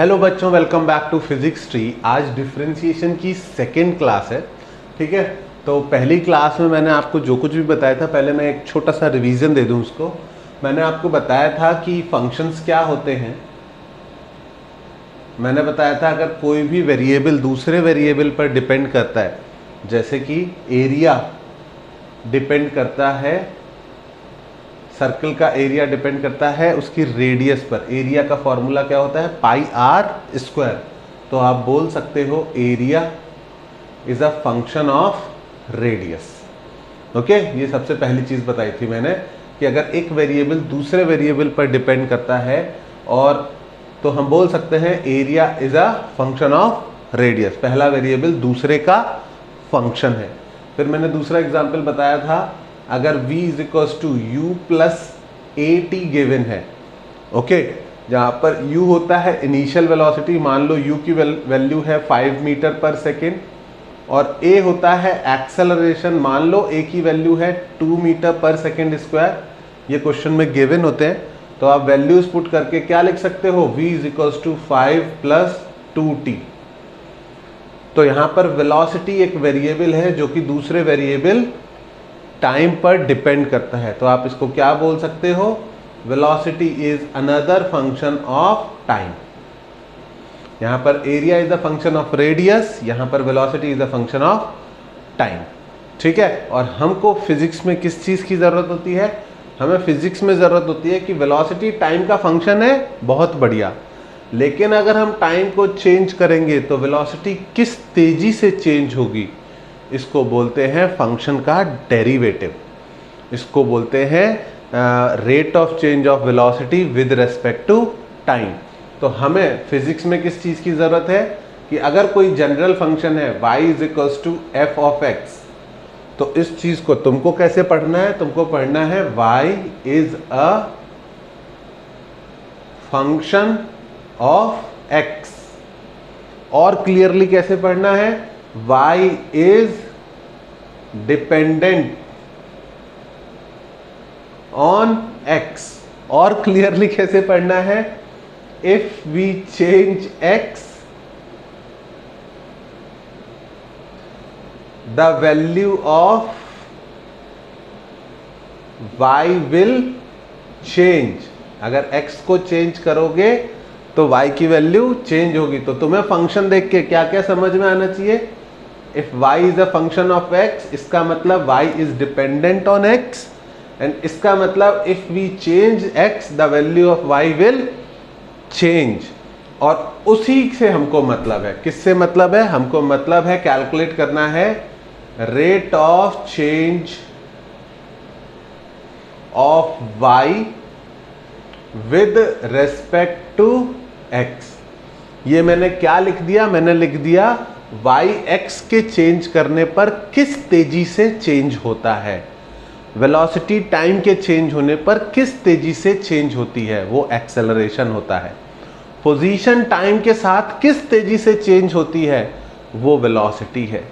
Hello बच्चों, welcome back to physics tree. आज differentiation की सेकेंड क्लास है। ठीक है, तो पहली क्लास में मैंने आपको जो कुछ भी बताया था, पहले मैं एक छोटा सा रिवीजन दे दूं उसको। मैंने आपको बताया था कि फंक्शंस क्या होते हैं। मैंने बताया था अगर कोई भी वेरिएबल दूसरे वेरिएबल पर डिपेंड करता है, जैसे कि एरिया डिपेंड करता है, सर्कल का एरिया डिपेंड करता है उसकी रेडियस पर। एरिया का फॉर्मूला क्या होता है? पाई आर स्क्वायर। तो आप बोल सकते हो area is a function of radius. Okay, ये सबसे पहली चीज बताई थी मैंने कि अगर एक वेरिएबल दूसरे वेरिएबल पर डिपेंड करता है और तो हम बोल सकते हैं area is a function of radius. पहला वेरिएबल दूसरे का फंक्शन है। फिर मैंने दूसरा एग्जांपल बताया था, अगर v is equals to u plus a t given है। ओके, जहां पर u होता है इनिशियल वेलोसिटी, मान लो u की वैल्यू है 5 मीटर पर सेकेंड, और a होता है एक्सेलरेशन, मान लो a की वैल्यू है 2 मीटर पर सेकेंड स्क्वायर। ये क्वेश्चन में गिवन होते हैं, तो आप वैल्यूज पुट करके क्या लिख सकते हो? v is equals to 5 plus 2t। तो यहां पर वेलोसिटी एक वेरिएबल है जो कि दूसरे वेरिएबल टाइम पर डिपेंड करता है, तो आप इसको क्या बोल सकते हो? Velocity is another function of time. यहां पर area is the function of radius, यहां पर velocity is the function of time. ठीक है, और हमको फिजिक्स में किस चीज की जरूरत होती है? हमें फिजिक्स में जरूरत होती है कि वेलोसिटी टाइम का फंक्शन है, बहुत बढ़िया, लेकिन अगर हम टाइम को चेंज करेंगे तो वेलोसिटी किस तेजी से चेंज होगी, इसको बोलते हैं फंक्शन का डेरिवेटिव। इसको बोलते हैं rate of change of velocity with respect to time. तो हमें फिजिक्स में किस चीज की जरूरत है कि अगर कोई जनरल फंक्शन है y is equals to f of x, तो इस चीज को तुमको कैसे पढ़ना है? तुमको पढ़ना है y is a function of x। और क्लियरली कैसे पढ़ना है? y is dependent on x। और क्लियरली कैसे पढ़ना है? if we change x, the value of y will change। अगर x को चेंज करोगे तो y की वैल्यू चेंज होगी। तो तुम्हें फंक्शन देख के क्या क्या समझ में आना चाहिए? If y is a function of x, इसका मतलब y is dependent on x, and इसका मतलब if we change x the value of y will change. और उसी से हमको मतलब है, किससे मतलब है? हमको मतलब है कैलकुलेट करना है rate of change of y with respect to x। ये मैंने क्या लिख दिया? मैंने लिख दिया y x के चेंज करने पर किस तेजी से चेंज होता है। वेलोसिटी टाइम के चेंज होने पर किस तेजी से चेंज होती है, वो एक्सेलरेशन होता है। पोजीशन टाइम के साथ किस तेजी से चेंज होती है, वो वेलोसिटी है।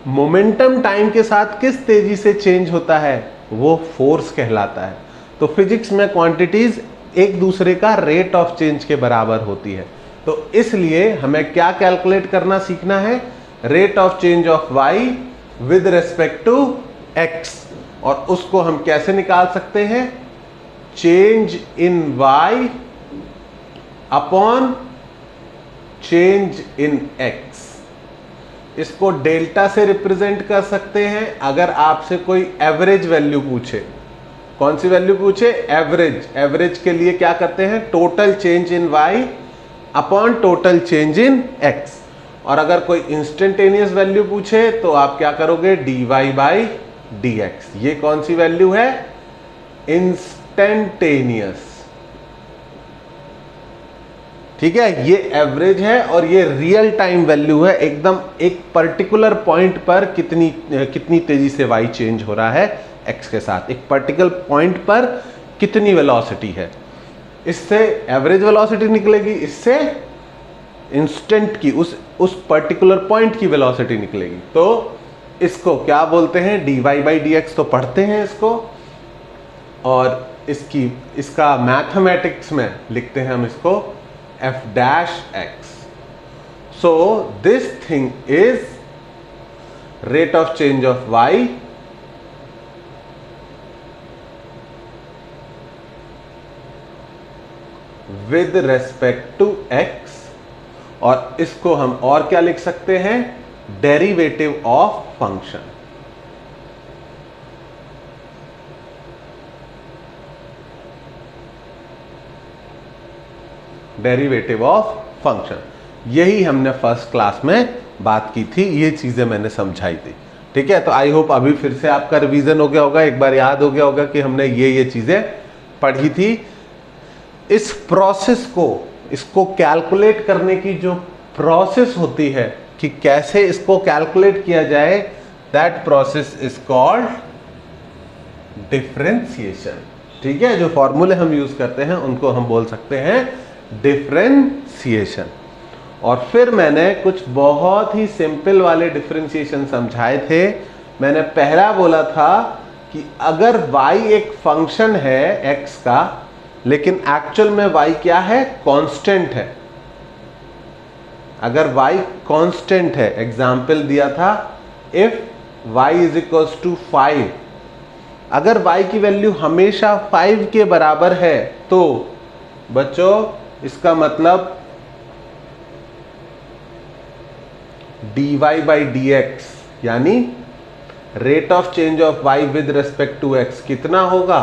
मोमेंटम टाइम के साथ किस तेजी से चेंज होता है, वो फोर्स कहलाता है। तो फिजिक्स में क्वांटिटीज एक दूसरे का रेट ऑफ चेंज के बराबर होती है, तो इसलिए हमें क्या कैलकुलेट करना सीखना है? Rate of change of y with respect to x। और उसको हम कैसे निकाल सकते हैं? Change in y upon change in x। इसको डेल्टा से रिप्रेजेंट कर सकते हैं। अगर आपसे कोई एवरेज वैल्यू पूछे, कौन सी वैल्यू पूछे? एवरेज। एवरेज के लिए क्या करते हैं? Total change in y upon total change in x। और अगर कोई इंस्टेंटेनियस वैल्यू पूछे तो आप क्या करोगे? dy by dx। ये कौन सी वैल्यू है? इंस्टेंटेनियस। ठीक है, ये एवरेज है और ये रियल टाइम वैल्यू है, एकदम एक पर्टिकुलर पॉइंट पर कितनी तेजी से y चेंज हो रहा है x के साथ, एक पर्टिकुलर पॉइंट पर कितनी वेलोसिटी है। इससे एवरेज वेलोसिटी निकलेगी, इससे इंस्टेंट की उस पर्टिकुलर पॉइंट की वेलोसिटी निकलेगी। तो इसको क्या बोलते हैं? dy by dx। तो पढ़ते हैं इसको, और इसका मैथमेटिक्स में लिखते हैं हम इसको f dash x. So this thing is rate of change of y with respect to x, और इसको हम और क्या लिख सकते हैं, derivative of function. Derivative of function, यही हमने फर्स्ट क्लास में बात की थी, ये चीजें मैंने समझाई थी. ठीक है, तो आई होप अभी फिर से आपका रिवीजन हो गया होगा, एक बार याद हो गया होगा कि हमने ये चीजें पढ़ी थी. इस प्रोसेस को, इसको कैलकुलेट करने की जो प्रोसेस होती है कि कैसे इसको कैलकुलेट किया जाए, that process is called differentiation. ठीक है, जो फॉर्मूले हम यूज करते हैं उनको हम बोल सकते हैं डिफरेंशिएशन. और फिर मैंने कुछ बहुत ही सिंपल वाले डिफरेंशिएशन समझाए थे. मैंने पहला बोला था कि अगर y एक फंक्शन है x का, लेकिन एक्चुअल में y क्या है, कांस्टेंट है. अगर y कांस्टेंट है, एग्जाम्पल दिया था if y is equals to 5, अगर y की वैल्यू हमेशा 5 के बराबर है तो बच्चों इसका मतलब dy by dx यानी rate of change of y with respect to x कितना होगा,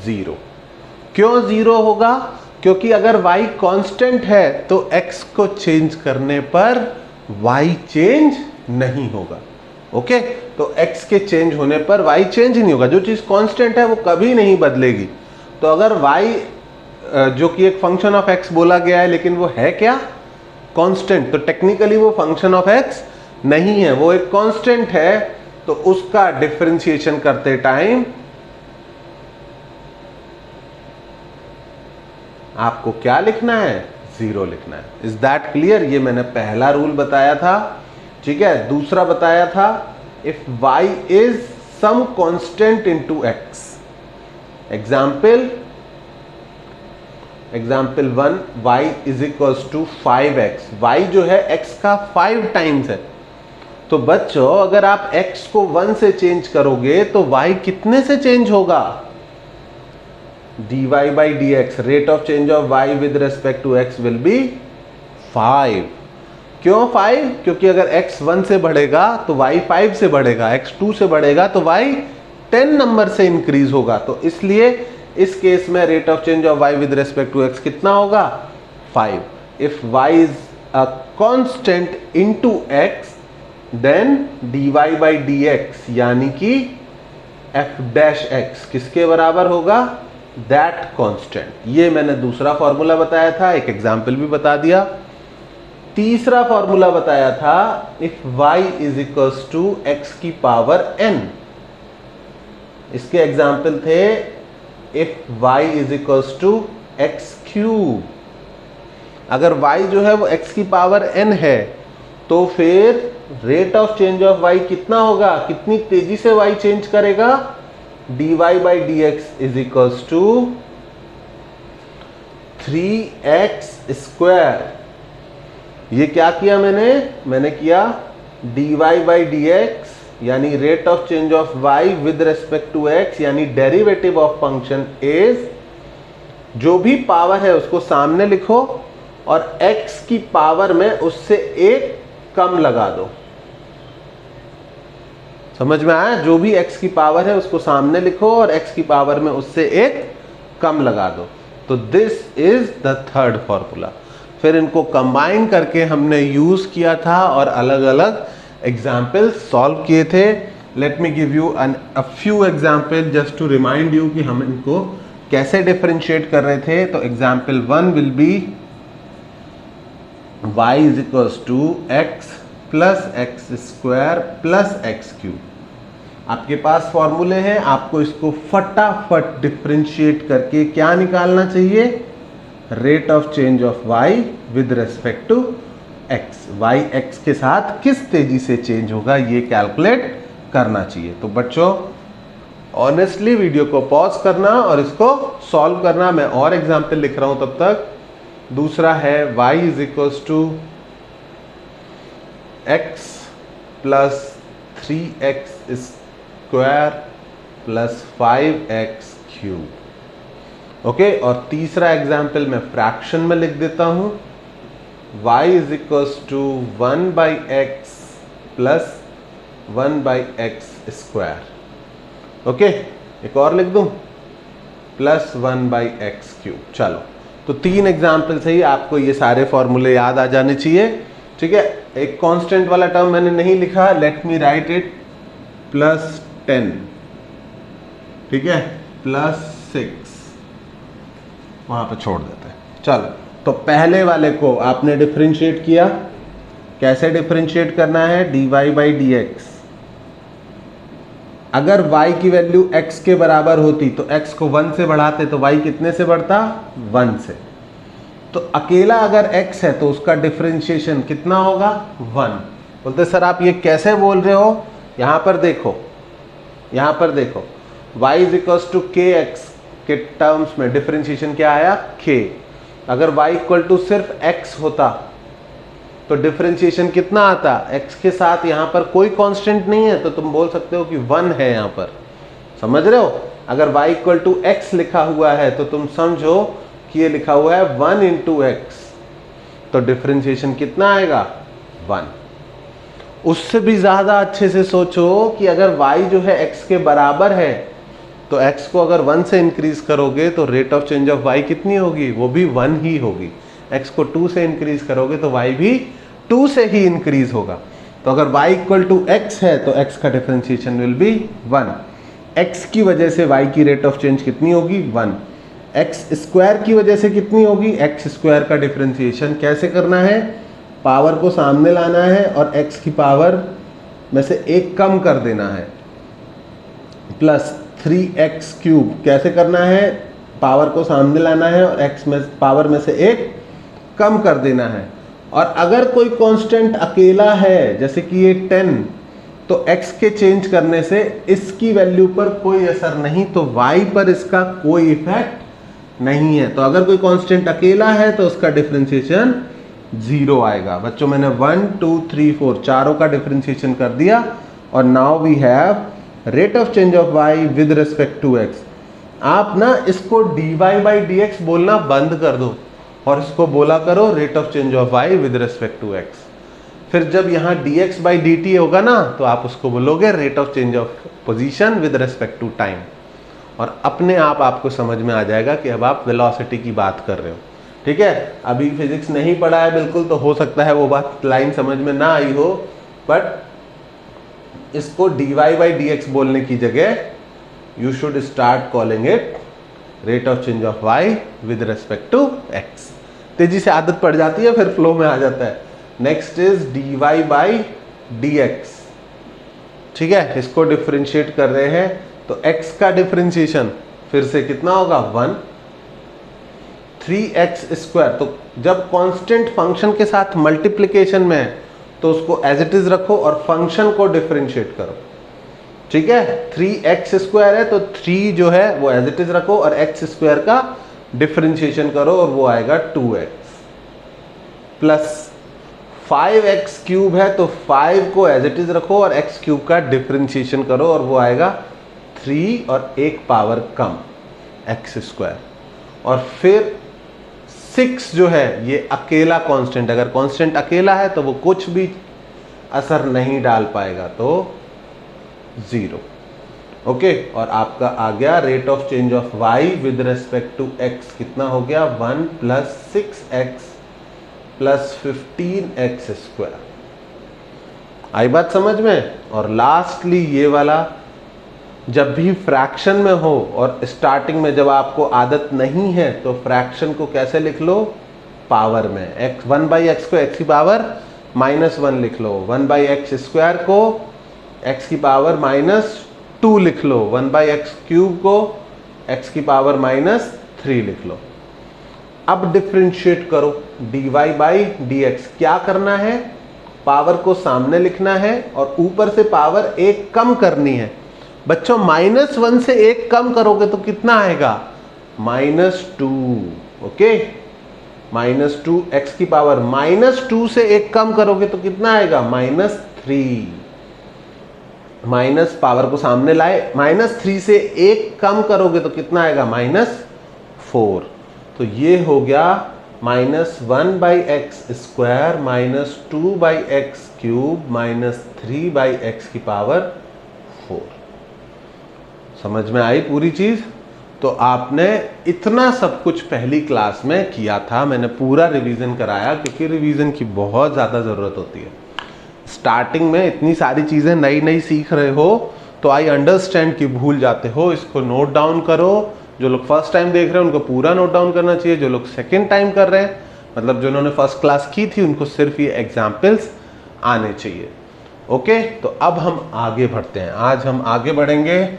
0. क्यों 0 होगा, क्योंकि अगर y कांस्टेंट है तो x को चेंज करने पर y चेंज नहीं होगा. ओके, तो x के चेंज होने पर y चेंज नहीं होगा. जो चीज कांस्टेंट है वो कभी नहीं बदलेगी. तो अगर y जो कि एक फंक्शन ऑफ x बोला गया है, लेकिन वो है क्या, कांस्टेंट, तो टेक्निकली वो फंक्शन ऑफ x नहीं है, वो एक कांस्टेंट है. तो उसका डिफरेंशिएशन करते टाइम आपको क्या लिखना है, 0 लिखना है. Is that clear? ये मैंने पहला रूल बताया था. ठीक है, दूसरा बताया था if y is some constant into x. Example 1, y is equals to 5x. y जो है x का 5 टाइम्स है. तो बच्चों अगर आप x को 1 से चेंज करोगे तो y कितने से चेंज होगा, dy by dx, rate of change of y with respect to x will be 5. क्यों 5? क्योंकि अगर x 1 से बढ़ेगा तो y 5 से बढ़ेगा, x 2 से बढ़ेगा तो y 10 नंबर से इंक्रीज होगा. तो इसलिए इस केस में rate of change of y with respect to x कितना होगा, 5. If y is a constant into x then dy by dx यानी कि f डैश x किसके बराबर होगा, दैट कांस्टेंट. ये मैंने दूसरा फॉर्मूला बताया था, एक एग्जांपल भी बता दिया. तीसरा फॉर्मूला बताया था if y is equals to x की पावर n. इसके एग्जांपल थे if y is equals to x cube. अगर y जो है वो x की पावर n है तो फिर rate of change of y कितना होगा, कितनी तेजी से y चेंज करेगा, dy by dx is equals to 3x square. ये क्या किया मैंने किया dy by dx यानी rate of change of y with respect to x यानी डेरिवेटिव ऑफ फंक्शन इज, जो भी पावर है उसको सामने लिखो और x की पावर में उससे एक कम लगा दो. समझ में आया? जो भी x की पावर है उसको सामने लिखो और x की पावर में उससे एक कम लगा दो. तो this is the third formula. फिर इनको कंबाइन करके हमने यूज किया था और अलग अलग एग्जाम्पल सॉल्व किए थे. Let me give you a few example just to remind you कि हम इनको कैसे डिफरेंशिएट कर रहे थे. तो example 1 will be y is equals to x plus x square plus x cube. आपके पास फॉर्मूले हैं, आपको इसको फटाफट डिफरेंशिएट करके क्या निकालना चाहिए, rate of change of y with respect to x. y x के साथ किस तेजी से चेंज होगा ये कैलकुलेट करना चाहिए. तो बच्चों ऑनेस्टली वीडियो को पॉज करना और इसको सॉल्व करना. मैं और एग्जाम्पल लिख रहा हूं तब तक. दूसरा है y is equals to x plus 3x square plus 5x cube. Okay, और तीसरा एग्जाम्पल मैं फ्रैक्शन में लिख देता हूं, y is equals to 1/x plus 1/x square. Okay, एक और लिख दूं, प्लस 1/x क्यूब। चलो, तो 3 एग्जाम्पल से ही आपको ये सारे फॉर्मूले याद आ जाने चाहिए। ठीक है, एक कांस्टेंट वाला टर्म मैंने नहीं लिखा, let me right it, plus 10, ठीक है, प्लस 6, वहां पे छोड़ देते हैं। चलो, तो पहले वाले को आपने डिफरेंशिएट किया, कैसे डिफरेंशिएट करना है, dy/dx। अगर y की वैल्यू x के बराबर होती तो x को 1 से बढ़ाते तो y कितने से बढ़ता, 1 से। तो अकेला अगर x है तो उसका डिफरेंशिएशन कितना होगा, 1। बोलते सर आप ये कैसे बोल रहे हो, यहां पर देखो, यहां पर देखो, y is equals to kx के टर्म्स में डिफरेंशिएशन क्या आया, k। अगर y इक्वल टू सिर्फ x होता तो डिफरेंशिएशन कितना आता, x के साथ यहां पर कोई कांस्टेंट नहीं है तो तुम बोल सकते हो कि 1 है यहां पर, समझ रहे हो। अगर y इक्वल टू x लिखा हुआ है तो तुम समझो कि ये लिखा हुआ है 1 इंटू एक्स, तो डिफरेंशिएशन कितना आएगा, 1। उससे भी ज्यादा अच्छे से सोचो कि अगर y जो है x के बराबर है तो x को अगर 1 से इंक्रीज करोगे तो rate of change of y कितनी होगी, वो भी 1 ही होगी। x को 2 से इंक्रीज करोगे तो y भी 2 से ही इंक्रीज होगा। तो अगर y इक्वल टू x है तो x का डिफरेंशिएशन विल बी 1। x की वजह से y की रेट ऑफ चेंज कितनी होगी, 1। x स्क्वायर की वजह से कितनी होगी, x स्क्वायर का डिफरेंशिएशन कैसे करना है, पावर को सामने लाना है और x की पावर में से एक कम कर देना है, प्लस 3x क्यूब कैसे करना है, पावर को सामने लाना है और x में पावर में से एक कम कर देना है। और अगर कोई कांस्टेंट अकेला है जैसे कि ये 10, तो x के चेंज करने से इसकी वैल्यू पर कोई असर नहीं, तो y पर इसका कोई इफेक्ट नहीं है। तो अगर कोई कांस्टेंट अकेला है तो उसका डिफरेंशिएशन 0 आएगा। बच्चों मैंने 1 2 3 4 चारों का डिफरेंशिएशन कर दिया और now we have rate of change of y with respect to x। आप ना इसको dy/dx बोलना बंद कर दो और इसको बोला करो rate of change of y with respect to x। फिर जब यहाँ dx/dt होगा ना तो आप उसको बोलोगे rate of change of position with respect to time, और अपने आप आपको समझ में आ जाएगा कि अब आप वेलोसिटी की बात कर रहे हो। ठीक है, अभी फिजिक्स नहीं पढ़ा है बिल्कुल, तो हो सकता है वो बात लाइन समझ में ना आई हो, बट इसको dy/dx बोलने की जगह you should start calling it rate of change of y with respect to x। तेजी से आदत पड़ जाती है, फिर फ्लो में आ जाता है। Next is dy/dx। ठीक है, इसको डिफरेंशिएट कर रहे हैं तो x का डिफरेंशिएशन फिर से कितना होगा, 1। 3x स्क्वायर, तो जब कांस्टेंट फंक्शन के साथ मल्टीप्लिकेशन में है तो उसको एज इट इज रखो और फंक्शन को डिफरेंशिएट करो। ठीक है, 3x स्क्वायर है तो 3 जो है वो एज इट इज रखो और x स्क्वायर का डिफरेंशिएशन करो और वो आएगा 2x, प्लस 5x क्यूब है तो 5 को एज इट इज रखो और x क्यूब का डिफरेंशिएशन करो और वो आएगा 3 और एक पावर कम x स्क्वायर। और फिर 6 जो है ये अकेला कांस्टेंट, अगर कांस्टेंट अकेला है तो वो कुछ भी असर नहीं डाल पाएगा, तो 0। ओके, और आपका आ गया rate of change of y with respect to x कितना हो गया, 1 plus 6x plus 15x square. आई बात समझ में। और लास्टली ये वाला, जब भी फ्रैक्शन में हो और स्टार्टिंग में जब आपको आदत नहीं है तो फ्रैक्शन को कैसे लिख लो, पावर में। x 1/x को x की पावर -1 लिख लो, 1/x स्क्वायर को x की पावर -2 लिख लो, 1/x क्यूब को x की पावर -3 लिख लो। अब डिफरेंशिएट करो dy/dx। क्या करना है, पावर को सामने लिखना है और ऊपर से पावर 1 कम करनी है। बच्चों -1 से 1 कम करोगे तो कितना आएगा, -2। ओके, -2x की पावर -2 से 1 कम करोगे तो कितना आएगा -3। माइनस पावर को सामने लाए, -3 से 1 कम करोगे तो कितना आएगा -4। तो ये हो गया -1/x² -2/x³ -3/x की पावर 4। समझ में आई पूरी चीज? तो आपने इतना सब कुछ पहली क्लास में किया था, मैंने पूरा रिवीजन कराया क्योंकि रिवीजन की बहुत ज़्यादा ज़रूरत होती है। स्टार्टिंग में इतनी सारी चीज़ें नई नई सीख रहे हो तो आई अंडरस्टैंड कि भूल जाते हो। इसको नोट डाउन करो। जो लोग फर्स्ट टाइम देख रहे हैं उनको पूरा नोट डाउन करना चाहिए। जो लोग सेकेंड टाइम कर रहे हैं, मतलब जो उन्होंने फर्स्ट क्लास की थी, उनको सिर्फ ये एग्जाम्पल्स आने चाहिए। ओके, तो अब हम आगे बढ़ते हैं। आज हम आगे बढ़ेंगे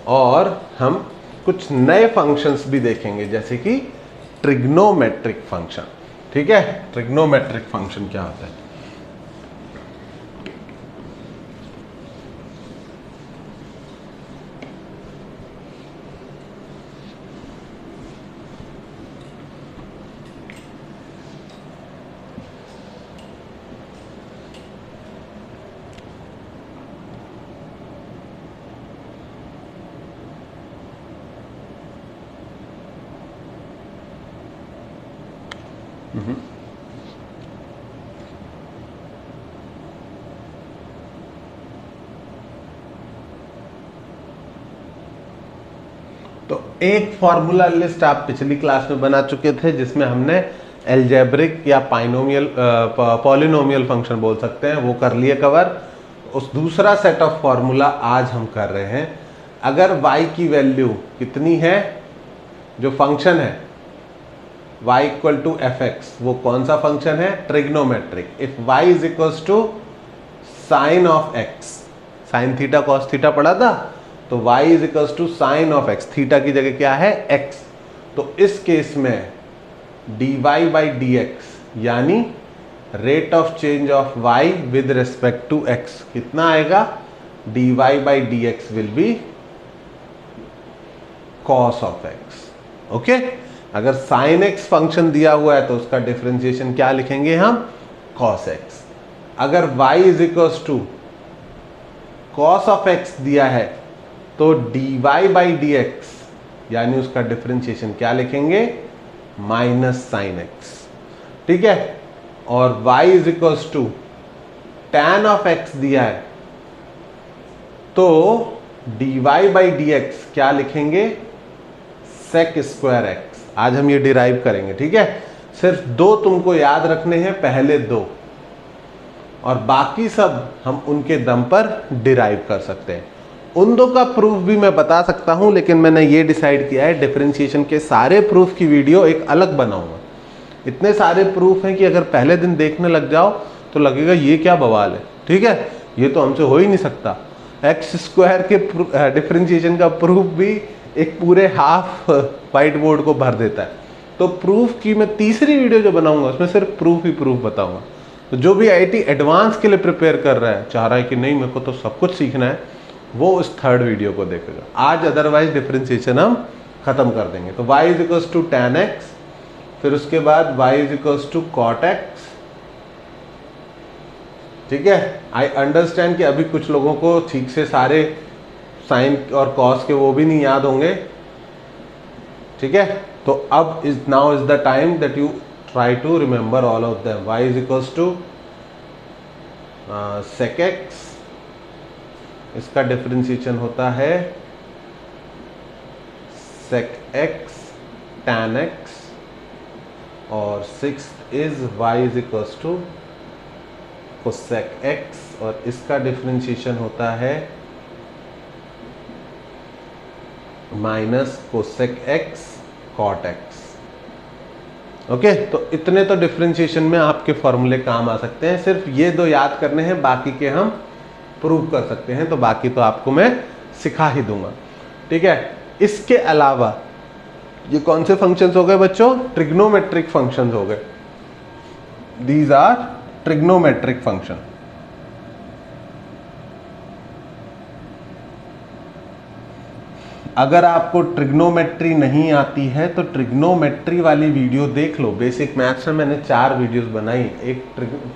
और हम कुछ नए फंक्शंस भी देखेंगे, जैसे कि ट्रिग्नोमेट्रिक फंक्शन। ठीक है, ट्रिग्नोमेट्रिक फंक्शन क्या होता है? तो एक फॉर्मूला लिस्ट आप पिछली क्लास में बना चुके थे जिसमें हमने एल्जेब्रिक या पाइनोमियल पॉलिनोमियल फंक्शन बोल सकते हैं, वो कर लिए कवर। उस दूसरा सेट ऑफ फॉर्मूला आज हम कर रहे हैं। अगर y की वैल्यू कितनी है, जो फंक्शन है y = fx, वो कौन सा फंक्शन है? Trigonometric. If y = sin of x, sin theta cos theta पढ़ा था, तो y = sin of x, theta की जगह क्या है x। तो इस केस में dy/dx यानी rate of change of y with respect to x कितना आएगा? dy/dx will be cos of x। Okay, अगर sin x फंक्शन दिया हुआ है तो उसका डिफरेंशिएशन क्या लिखेंगे हम? cos x। अगर y = cos of x दिया है तो dy/dx यानी उसका डिफरेंशिएशन क्या लिखेंगे? -sin x। ठीक है, और y = tan of x दिया है तो dy/dx क्या लिखेंगे? sec² x। आज हम ये डिराइव करेंगे। ठीक है, सिर्फ दो तुमको याद रखने हैं, पहले दो, और बाकी सब हम उनके दम पर डिराइव कर सकते हैं। उन दो का प्रूफ भी मैं बता सकता हूं, लेकिन मैंने ये डिसाइड किया है डिफरेंशिएशन के सारे प्रूफ की वीडियो एक अलग बनाऊंगा। इतने सारे प्रूफ हैं कि अगर पहले दिन देखने लग जाओ तो लगेगा ये क्या बवाल है। ठीक है, ये तो हमसे हो ही नहीं सकता। x² के डिफरेंशिएशन का प्रूफ भी एक पूरे हाफ वाइट बोर्ड को भर देता है। तो प्रूफ की मैं तीसरी वीडियो जो बनाऊंगा उसमें सिर्फ प्रूफ ही प्रूफ बताऊंगा। तो जो भी IIT एडवांस के लिए प्रिपेयर कर रहा है, चाह रहा है कि नहीं मेरे को तो सब कुछ सीखना है, वो उस थर्ड वीडियो को देखेगा आज। अदरवाइज डिफरेंशिएशन हम खत्म कर देंगे। तो y = tan x, फिर उसके बाद y = cot x। ठीक है, आई अंडरस्टैंड कि अभी कुछ लोगों को ठीक से सारे साइन और कॉस के वो भी नहीं याद होंगे। ठीक है, तो अब now is the time that you try to remember all of them. y = sec x, इसका डिफरेंशिएशन होता है sec x tan x, और sixth is y = cosec x, और इसका डिफरेंशिएशन होता है -cosec x cot x। Okay, तो इतने तो डिफरेंशिएशन में आपके फॉर्मूले काम आ सकते हैं। सिर्फ ये दो याद करने हैं, बाकी के हम प्रूव कर सकते हैं। तो बाकी तो आपको मैं सिखा ही दूंगा। ठीक है, इसके अलावा ये कौन से फंक्शंस हो गए बच्चों? ट्रिग्नोमेट्रिक फंक्शंस हो गए। These are trigonometric function. अगर आपको ट्रिग्नोमेट्री नहीं आती है तो ट्रिग्नोमेट्री वाली वीडियो देख लो। बेसिक मैथ्स में मैंने 4 वीडियोस बनाई,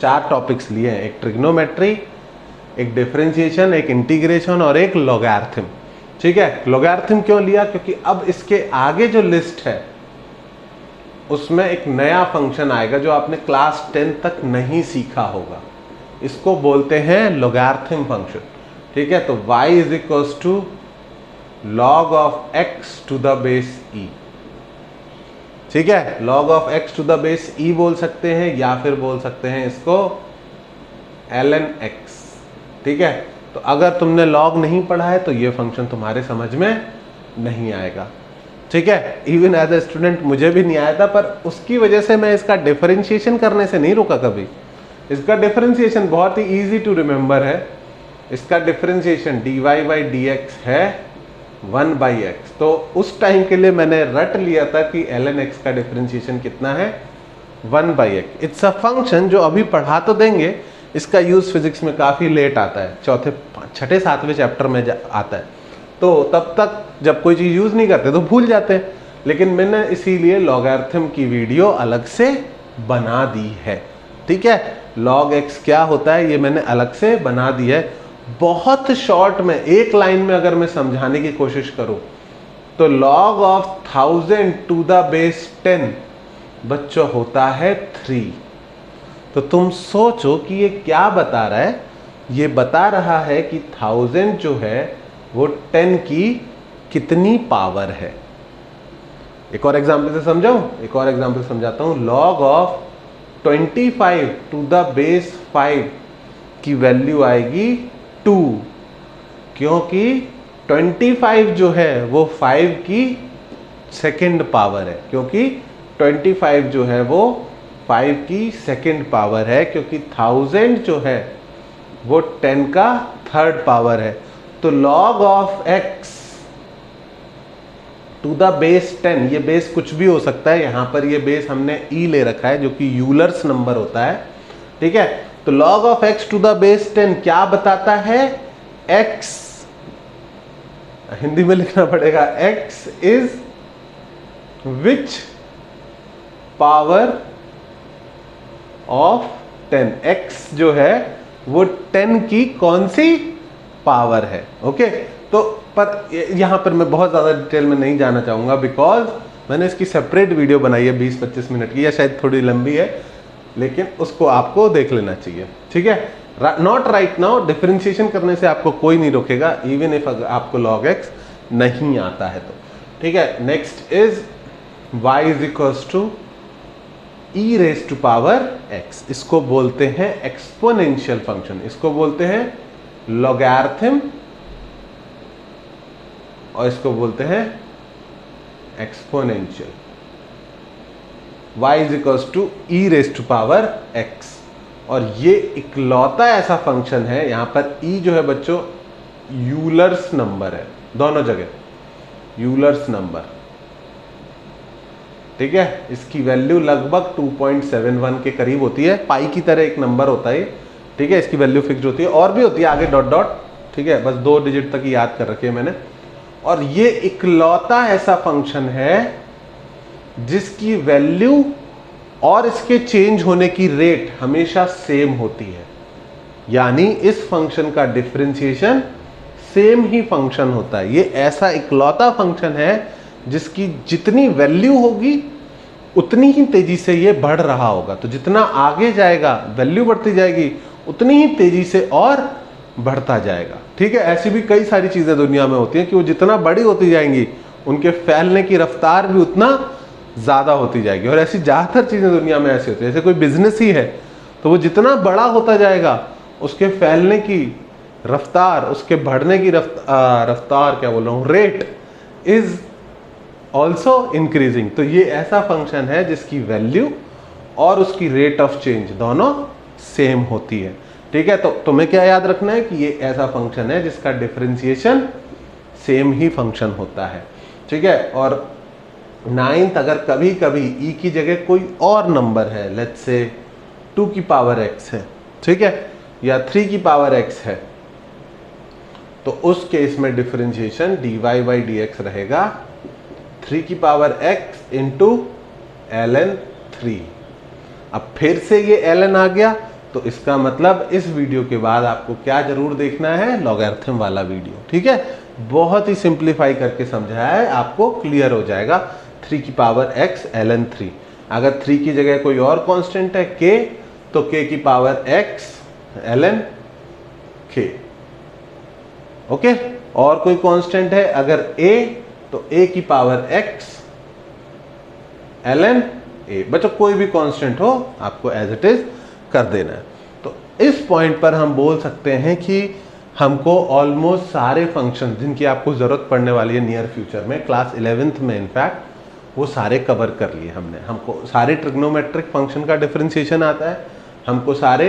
4 टॉपिक्स लिए हैं, एक ट्रिग्नोमेट्री, एक डिफरेंशिएशन, एक इंटीग्रेशन और एक लॉगरिथम। ठीक है, लॉगरिथम क्यों लिया? क्योंकि अब इसके आगे जो लिस्ट है उसमें एक नया फंक्शन आएगा जो आपने क्लास 10 तक नहीं सीखा होगा, इसको बोलते हैं लॉगरिथम फंक्शन। ठीक है, तो y is equals to log of x to the base e। ठीक है, log of x to the base e बोल सकते हैं या फिर बोल सकते हैं इसको ln x। ठीक है, तो अगर तुमने log नहीं पढ़ा है तो ये फंक्शन तुम्हारे समझ में नहीं आएगा। ठीक है, इवन एज ए स्टूडेंट मुझे भी नहीं आया था, पर उसकी वजह से मैं इसका डिफरेंशिएशन करने से नहीं रुका कभी। इसका डिफरेंशिएशन बहुत ही इजी टू रिमेंबर है। इसका डिफरेंशिएशन dy बाई dx है 1/x। तो उस टाइम के लिए मैंने रट लिया था कि ln x का डिफरेंशिएशन कितना है, 1/x। इट्स अ फंक्शन जो अभी पढ़ा तो देंगे, इसका यूज फिजिक्स में काफ़ी लेट आता है, 4थे 6ठे 7वें चैप्टर में आता है, तो तब तक जब कोई चीज़ यूज़ नहीं करते तो भूल जाते हैं। लेकिन मैंने इसीलिए लॉगरिथम की वीडियो अलग से बना दी है। ठीक है, log x क्या होता है ये मैंने अलग से बना दी है। बहुत शॉर्ट में, एक लाइन में अगर मैं समझाने की कोशिश करूं तो log of 1000 to the base 10 बच्चों होता है 3। तो तुम सोचो कि ये क्या बता रहा है? ये बता रहा है कि 1000 जो है वो 10 की कितनी पावर है। एक और एग्जांपल से समझाऊं, एक और एग्जांपल समझाता हूं। log of 25 to the base 5 की वैल्यू आएगी 2, क्योंकि 25 जो है वो 5 की सेकंड पावर है, क्योंकि 25 जो है वो 5 की सेकंड पावर है, क्योंकि 1000 जो है वो 10 का थर्ड पावर है। तो log of x to the base 10, ये बेस कुछ भी हो सकता है, यहां पर ये बेस हमने e ले रखा है जो कि यूलर्स नंबर होता है। ठीक है, तो log of x to the base 10 क्या बताता है? x, हिंदी में लिखना पड़ेगा, x is which power of 10। x जो है वो 10 की कौन सी पावर है। ओके, तो पर यहां पर मैं बहुत ज्यादा डिटेल में नहीं जाना चाहूंगा, बिकॉज मैंने इसकी सेपरेट वीडियो बनाई है 20-25 मिनट की, या शायद थोड़ी लंबी है, लेकिन उसको आपको देख लेना चाहिए। ठीक है, नॉट राइट नाउ। डिफरेंशिएशन करने से आपको कोई नहीं रोकेगा, इवन इफ आपको log x नहीं आता है तो। ठीक है, next is y is equals to e raise to power x। इसको बोलते हैं एक्सपोनेंशियल फंक्शन, इसको बोलते हैं लॉगरिथम, और इसको बोलते हैं exponential. y is equals to e raise to power x, और ये इकलौता ऐसा फंक्शन है, यहां पर e जो है बच्चों यूलर्स नंबर है, दोनों जगह यूलर्स नंबर। ठीक है, इसकी वैल्यू लगभग 2.71 के करीब होती है, पाई की तरह एक नंबर होता है। ठीक है, इसकी वैल्यू फिक्स होती है, और भी होती है आगे डॉट डॉट। ठीक है, बस 2 डिजिट तक ही याद कर रखी है मैंने। और ये इकलौता ऐसा फंक्शन है जिसकी वैल्यू और इसके चेंज होने की रेट हमेशा सेम होती है, यानी इस फंक्शन का डिफरेंशिएशन सेम ही फंक्शन होता है। ये ऐसा इकलौता फंक्शन है जिसकी जितनी वैल्यू होगी उतनी ही तेजी से ये बढ़ रहा होगा। तो जितना आगे जाएगा वैल्यू बढ़ती जाएगी, उतनी ही तेजी से और बढ़ता जाएगा। ठीक है, ऐसी भी कई सारी चीजें दुनिया में होती हैं कि वो जितना बड़ी होती जाएंगी उनके फैलने की रफ्तार भी उतना ज्यादा होती जाएगी। और ऐसी ज्यादातर चीजें दुनिया में ऐसी होती है, जैसे कोई बिजनेस ही है तो वो जितना बड़ा होता जाएगा उसके फैलने की रफ्तार, उसके बढ़ने की रफ्तार क्या बोल रहा हूँ, रेट इज ऑल्सो इंक्रीजिंग। तो ये ऐसा फंक्शन है जिसकी वैल्यू और उसकी रेट ऑफ चेंज दोनों सेम होती है। ठीक है, तो तुम्हें क्या याद रखना है कि ये ऐसा फंक्शन है जिसका डिफरेंशिएशन सेम ही फंक्शन होता है। ठीक है, और 9th अगर कभी कभी e की जगह कोई और नंबर है, लेट्स से 2 की पावर x है, ठीक है, या 3 की पावर x है, तो उस केस में डिफरेंशिएशन dy बाई dx रहेगा 3 की पावर x इंटू ln 3। अब फिर से ये ln आ गया, तो इसका मतलब इस वीडियो के बाद आपको क्या जरूर देखना है, लॉगरिथम वाला वीडियो। ठीक है, बहुत ही सिंप्लीफाई करके समझाया है, आपको क्लियर हो जाएगा। 3 की पावर x ln 3, अगर 3 की जगह कोई और कांस्टेंट है k, तो k की power x ln k। Okay, और कोई कांस्टेंट है अगर a, तो a की पावर x ln a। बच्चों कोई भी कांस्टेंट हो आपको एज इट इज कर देना है। तो इस पॉइंट पर हम बोल सकते हैं कि हमको ऑलमोस्ट सारे फंक्शन जिनकी आपको जरूरत पड़ने वाली है नियर फ्यूचर में, क्लास 11th में इनफैक्ट, वो सारे कवर कर लिए हमने। हमको सारे ट्रिग्नोमेट्रिक फंक्शन का डिफरेंशिएशन आता है, हमको सारे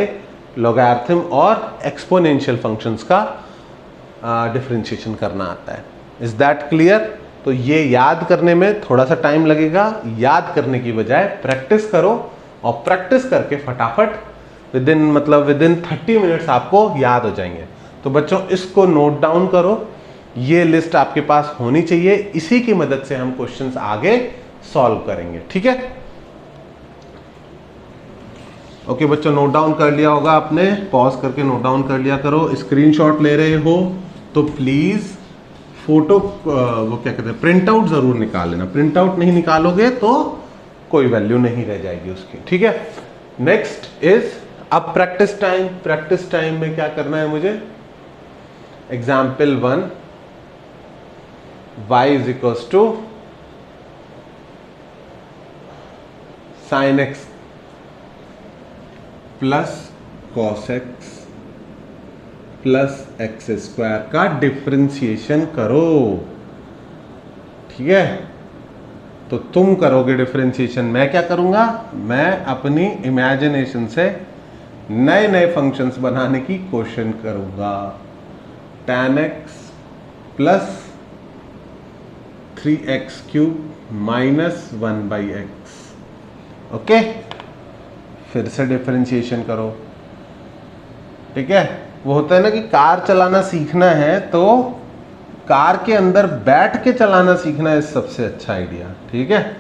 लॉगरिथम और एक्सपोनेंशियल फंक्शंस का डिफरेंशिएशन करना आता है। Is that clear? तो ये याद करने में थोड़ा सा टाइम लगेगा, याद करने की बजाय प्रैक्टिस करो, और प्रैक्टिस करके फटाफट विद इन 30 मिनट्स आपको याद हो जाएंगे। तो बच्चों इसको नोट डाउन करो, ये लिस्ट आपके पास होनी चाहिए, इसी की मदद से हम क्वेश्चंस आगे सॉल्व करेंगे। ठीक है, ओके बच्चों, नोट डाउन कर लिया होगा आपने, पॉज करके नोट डाउन कर लिया करो। स्क्रीनशॉट ले रहे हो तो प्लीज फोटो वो क्या कहते हैं, प्रिंट आउट जरूर निकाल लेना। प्रिंट आउट नहीं निकालोगे तो कोई वैल्यू नहीं रह जाएगी उसकी। ठीक है, नेक्स्ट इज अब प्रैक्टिस टाइम। प्रैक्टिस टाइम में क्या करना है मुझे, example 1, y is equals to sine x plus cos x plus x square का डिफरेंशिएशन करो। ठीक है, तो तुम करोगे डिफरेंशिएशन, मैं क्या करूंगा, मैं अपनी इमेजिनेशन से नए नए फंक्शंस बनाने की कोशिश करूंगा। tan x plus 3x cube minus 1/x। Okay, फिर से डिफरेंशिएशन करो। ठीक है, वो होता है ना कि कार चलाना सीखना है तो कार के अंदर बैठ के चलाना सीखना है सबसे अच्छा आइडिया। ठीक है,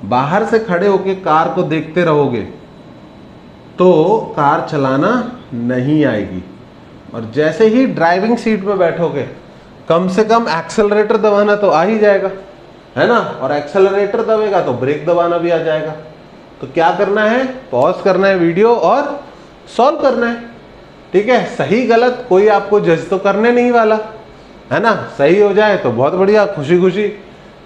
बाहर से खड़े होके कार को देखते रहोगे तो कार चलाना नहीं आएगी, और जैसे ही ड्राइविंग सीट पे बैठोगे कम से कम एक्सेलरेटर दबाना तो आ ही जाएगा, है ना, और एक्सेलरेटर दबेगा तो ब्रेक दबाना भी आ जाएगा। तो क्या करना है, पॉज करना है वीडियो और सॉल्व करना है। ठीक है, सही गलत कोई आपको जज तो करने नहीं वाला, है ना। सही हो जाए तो बहुत बढ़िया, खुशी खुशी।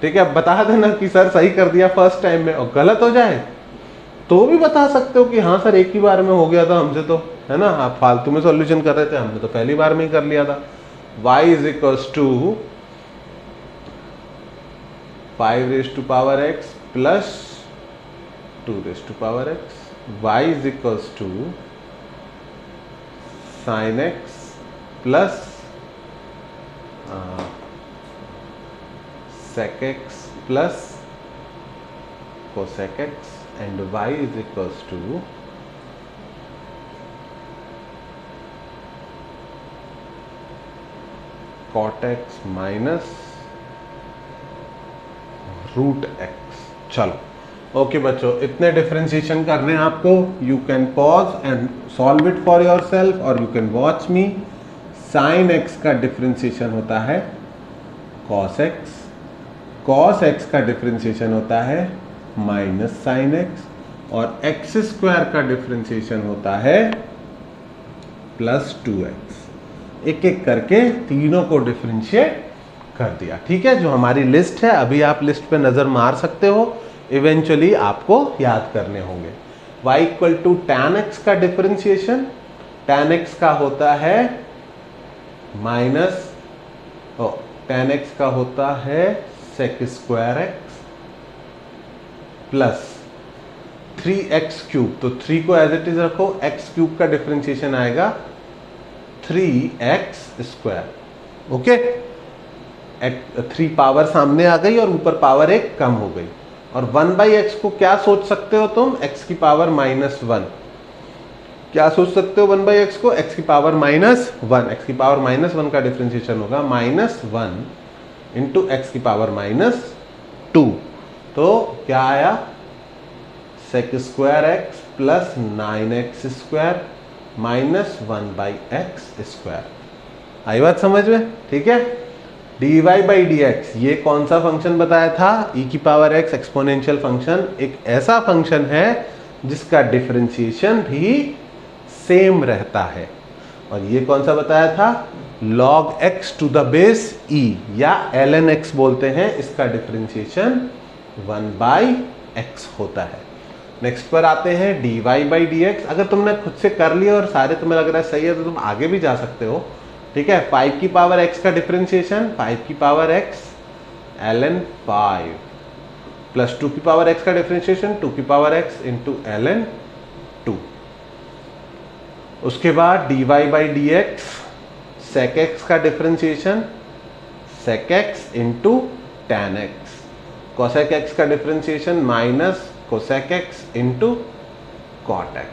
ठीक है, बता देना कि सर सही कर दिया फर्स्ट टाइम में, और गलत हो जाए तो भी बता सकते हो कि हाँ सर एक ही बार में हो गया था हमसे, तो है ना, आप फालतू में सॉल्यूशन कर रहे थे, हमने तो पहली बार में ही कर लिया था। y is equals to 5 raise to power x plus 2 raise to power x। y is equals to sine x plus sec x प्लस cosec x, and y is equals to cot x minus root x। चलो okay बच्चों, इतने differentiation करने हैं आपको। You can pause and solve it for yourself, और you can watch me. Sine x का differentiation होता है cos x, cos x का डिफरेंशिएशन होता है माइनस साइन एक्स, और एक्स स्क्वायर का डिफरेंशिएशन होता है प्लस 2x। एक एक करके तीनों को डिफरेंशिएट कर दिया। ठीक है, जो हमारी लिस्ट है, अभी आप लिस्ट पे नजर मार सकते हो, इवेंचुअली आपको याद करने होंगे। y equal to tan x का डिफरेंशिएशन, tan x का होता है माइनस, tan x का होता है sec square x plus 3x cube. तो 3 को एज इट इज रखो, x क्यूब का डिफरेंशिएशन आएगा 3x स्क्वायर। ओके, 3 पावर सामने आ गई और ऊपर पावर एक कम हो गई, और 1/x को क्या सोच सकते हो तुम, x की पावर -1। क्या सोच सकते हो 1/x को, x की पावर -1, x की पावर -1 का डिफ्रेंशिएशन होगा -1 इंटू एक्स की पावर -2। तो क्या आया, sec² प्लस 9x² -1/x²। आई बात समझ में? ठीक है। dy/dx ये कौन सा फंक्शन बताया था, e की पावर x एक्सपोनेंशियल फंक्शन, एक ऐसा फंक्शन है जिसका डिफरेंशिएशन भी सेम रहता है। और ये कौन सा बताया था, log x to the base e या ln x बोलते हैं, इसका डिफरेंशिएशन 1/x होता है। नेक्स्ट पर आते हैं dy/dx। अगर तुमने खुद से कर लिया और सारे तुम्हें लग रहा है सही है तो तुम आगे भी जा सकते हो। ठीक है, 5 की पावर x का डिफरेंशिएशन 5 की पावर x ln 5 प्लस 2 की पावर x का डिफरेंशिएशन 2 की पावर x इंटू ln 2। उसके बाद dy/dx sec x का differentiation sec x into tan x, cosec x का differentiation minus cosec x into cot x।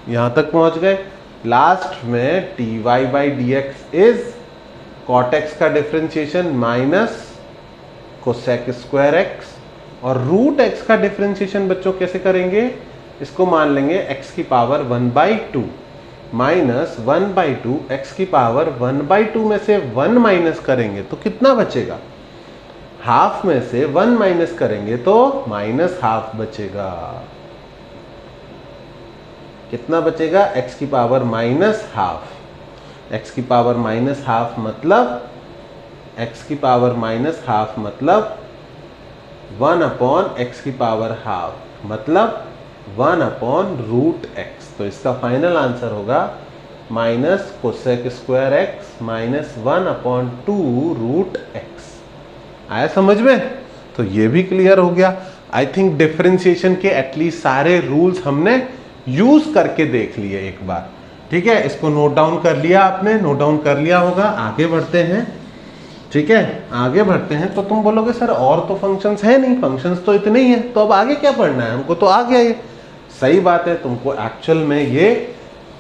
यहां तक पहुंच गए। लास्ट में dy/dx इज cot x का डिफरेंशिएशन माइनस cosec² x, और रूट x का डिफरेंशिएशन बच्चों कैसे करेंगे, इसको मान लेंगे x की पावर 1/2 माइनस 1/2, x की पावर 1/2 में से 1 माइनस करेंगे तो कितना बचेगा, हाफ में से 1 माइनस करेंगे तो -½ बचेगा। कितना बचेगा, x की पावर -½ x की पावर -½ मतलब x की पावर -½ मतलब 1/x की पावर ½ मतलब 1/√x। तो इसका फाइनल आंसर होगा minus cosec² x minus 1/2√x। आया समझ में? तो ये भी क्लियर हो गया। आई थिंक डिफरेंशिएशन के एटलीस्ट सारे रूल्स हमने यूज करके देख लिए एक बार। ठीक है, इसको नोट डाउन कर लिया आपने, नोट डाउन कर लिया होगा। आगे बढ़ते हैं। ठीक है, आगे बढ़ते हैं। तो तुम बोलोगे सर और तो फंक्शंस है नहीं, फंक्शंस तो इतने ही हैं, तो अब आगे क्या पढ़ना है, हमको तो आ गया ये। सही बात है, तुमको एक्चुअल में ये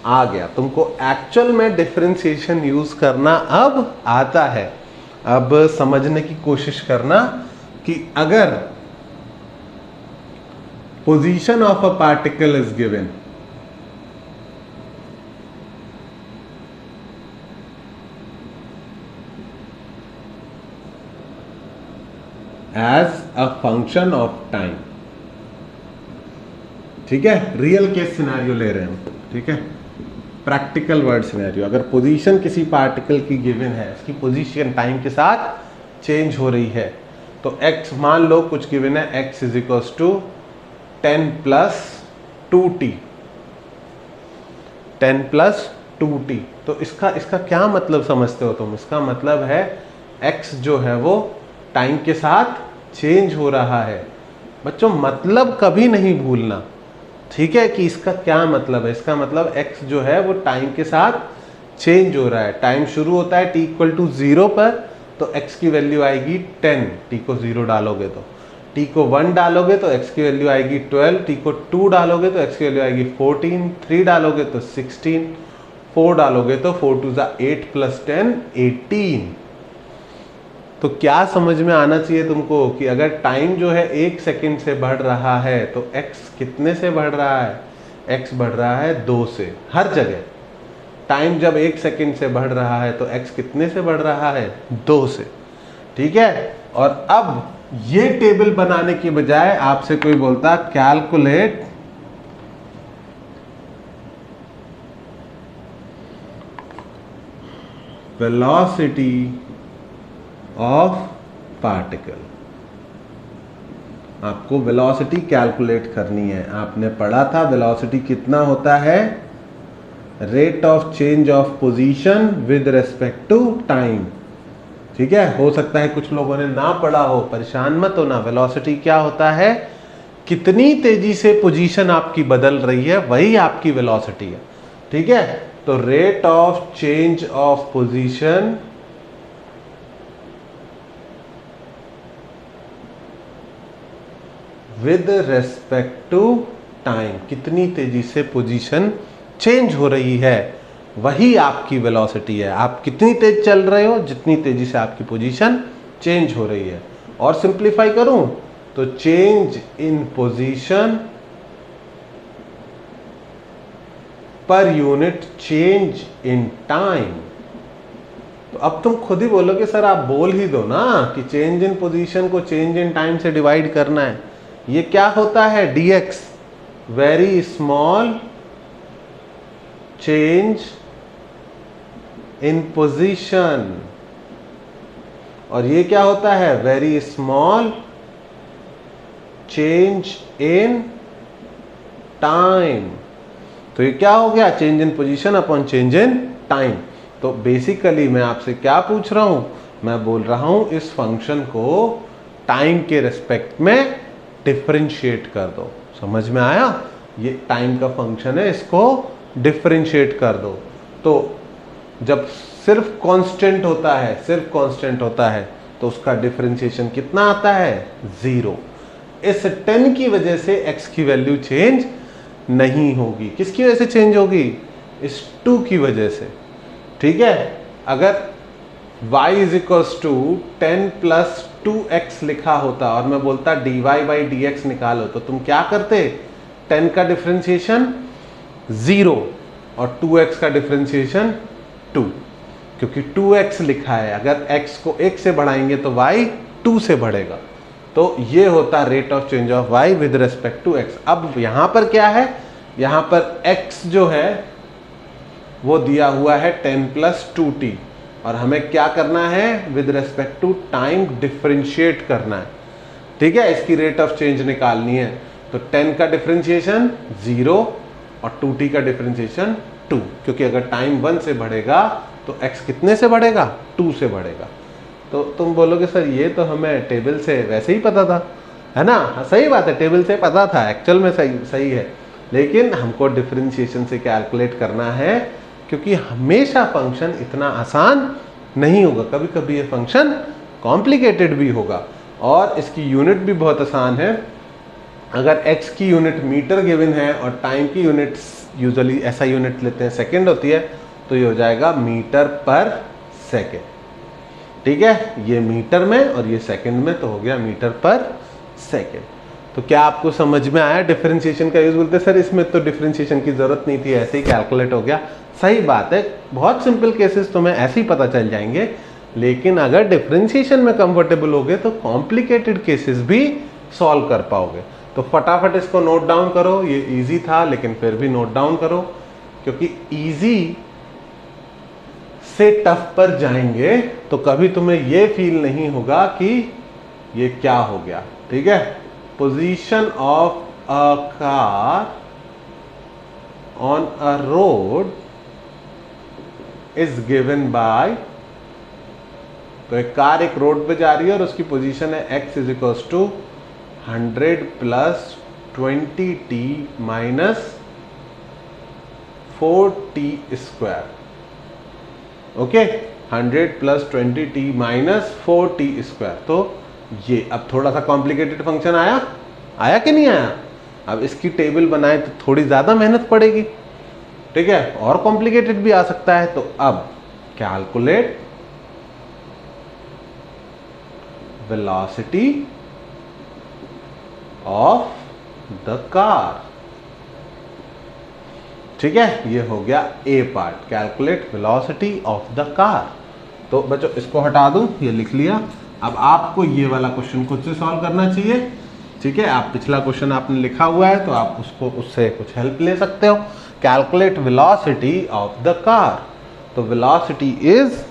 आ गया, तुमको एक्चुअल में डिफरेंशिएशन यूज करना अब आता है। अब समझने की कोशिश करना कि अगर position of a particle is given, as a function of time. ठीक है, रियल केस सिनेरियो ले रहे हैं। ठीक है, प्रैक्टिकल वर्ड सिनेरियो। अगर पोजीशन किसी पार्टिकल की गिवन है, उसकी पोजीशन टाइम के साथ चेंज हो रही है, तो x मान लो कुछ गिवन है, x is equals to 10 + 2t, 10 + 2t। तो इसका क्या मतलब समझते हो तुम? इसका मतलब है x जो है वो टाइम के साथ चेंज हो रहा है। बच्चों मतलब कभी नहीं भूलना, ठीक है, कि इसका क्या मतलब है। इसका मतलब x जो है वो टाइम के साथ चेंज हो रहा है। टाइम शुरू होता है t = 0 पर, तो x की वैल्यू आएगी 10, t को 0 डालोगे तो। t को 1 डालोगे तो x की वैल्यू आएगी 12, t को 2 डालोगे तो x की वैल्यू आएगी 14, 3 डालोगे तो 16, 4 डालोगे तो 4 × 2 = 8 + 10 18। तो क्या समझ में आना चाहिए तुमको कि अगर टाइम जो है 1 सेकंड से बढ़ रहा है तो x कितने से बढ़ रहा है? x बढ़ रहा है 2 से। हर जगह टाइम जब 1 सेकंड से बढ़ रहा है तो x कितने से बढ़ रहा है? 2 से। ठीक है, और अब ये टेबल बनाने की बजाय आपसे कोई बोलता कैलकुलेट वेलोसिटी ऑफ पार्टिकल। आपको वेलोसिटी कैलकुलेट करनी है। आपने पढ़ा था वेलोसिटी कितना होता है? Rate of change of position with respect to time. ठीक है, हो सकता है कुछ लोगों ने ना पढ़ा हो, परेशान मत होना। वेलोसिटी क्या होता है? कितनी तेजी से पोजीशन आपकी बदल रही है, वही आपकी वेलोसिटी है। ठीक है, तो rate of change of position with respect to time, कितनी तेजी से पोजीशन चेंज हो रही है, वही आपकी वेलोसिटी है। आप कितनी तेज चल रहे हो, जितनी तेजी से आपकी पोजीशन चेंज हो रही है। और सिंप्लीफाई करूं तो change in position per unit change in time. तो अब तुम खुद ही बोलोगे सर आप बोल ही दो ना कि चेंज इन पोजीशन को चेंज इन टाइम से डिवाइड करना है। ये क्या होता है, dx, very small change in position, और ये क्या होता है, very small change in time. तो ये क्या हो गया, change in position upon change in time. तो बेसिकली मैं आपसे क्या पूछ रहा हूं, मैं बोल रहा हूं इस फंक्शन को टाइम के रेस्पेक्ट में डिफरेंशिएट कर दो। समझ में आया, ये टाइम का फंक्शन है, इसको डिफरेंशिएट कर दो। तो जब सिर्फ कांस्टेंट होता है, सिर्फ कांस्टेंट होता है, तो उसका डिफरेंशिएशन कितना आता है, 0। इस 10 की वजह से x की वैल्यू चेंज नहीं होगी। किसकी वजह से चेंज होगी, इस 2 की वजह से। ठीक है, अगर y is equals to 10 plus 2x लिखा होता और मैं बोलता dy बाई dx निकालो, तो तुम क्या करते, 10 का डिफरेंशिएशन 0 और 2x का डिफरेंशिएशन 2, क्योंकि 2x लिखा है। अगर x को 1 से बढ़ाएंगे तो y 2 से बढ़ेगा। तो ये होता rate of change of y with respect to x। अब यहां पर क्या है, यहां पर x जो है वो दिया हुआ है 10 प्लस 2t, और हमें क्या करना है, with respect to time differentiate करना है। ठीक है, इसकी रेट ऑफ चेंज निकालनी है। तो 10 का डिफरेंशिएशन 0 और 2t का डिफरेंशिएशन 2, क्योंकि अगर टाइम 1 से बढ़ेगा तो x कितने से बढ़ेगा, 2 से बढ़ेगा। तो तुम बोलोगे सर ये तो हमें टेबल से वैसे ही पता था, है ना। हाँ, सही बात है, टेबल से पता था, एक्चुअल में सही है, लेकिन हमको डिफरेंशिएशन से कैलकुलेट करना है, क्योंकि हमेशा फंक्शन इतना आसान नहीं होगा, कभी कभी ये फंक्शन कॉम्प्लिकेटेड भी होगा। और इसकी यूनिट भी बहुत आसान है। अगर x की यूनिट मीटर गिवन है और टाइम की यूनिट यूजुअली ऐसा यूनिट लेते हैं सेकंड होती है, तो ये हो जाएगा मीटर पर सेकंड। ठीक है, ये मीटर में और ये सेकंड में, तो हो गया मीटर पर सेकंड। तो क्या आपको समझ में आया डिफरेंशिएशन का यूज। बोलते सर इसमें तो डिफरेंशिएशन की जरूरत नहीं थी, ऐसे ही कैलकुलेट हो गया। सही बात है, बहुत सिंपल केसेस तुम्हें ऐसे ही पता चल जाएंगे, लेकिन अगर डिफरेंशिएशन में कंफर्टेबल होगे तो कॉम्प्लिकेटेड केसेस भी सॉल्व कर पाओगे। तो फटाफट इसको नोट डाउन करो। ये इजी था लेकिन फिर भी नोट डाउन करो, क्योंकि इजी से टफ पर जाएंगे तो कभी तुम्हें ये फील नहीं होगा कि ये क्या हो गया। ठीक है, position of a car on a road is given by, तो एक कार एक रोड पे जा रही है और उसकी पोजीशन है x is equals to 100 plus 20t minus 4t square. Okay, 100 plus 20t minus 4t square. तो ये अब थोड़ा सा कॉम्प्लिकेटेड फंक्शन आया कि नहीं आया। अब इसकी टेबल बनाए तो थोड़ी ज़्यादा मेहनत पड़ेगी। ठीक है, और कॉम्प्लिकेटेड भी आ सकता है। तो अब calculate velocity of the car. ठीक है, ये हो गया A part, calculate velocity of the car. तो बच्चों इसको हटा दूं, ये लिख लिया। अब आपको ये वाला क्वेश्चन खुद से सॉल्व करना चाहिए। ठीक है, आप पिछला क्वेश्चन आपने लिखा हुआ है तो आप उससे कुछ हेल्प ले सकते हो। Calculate velocity of the car. तो वेलोसिटी इज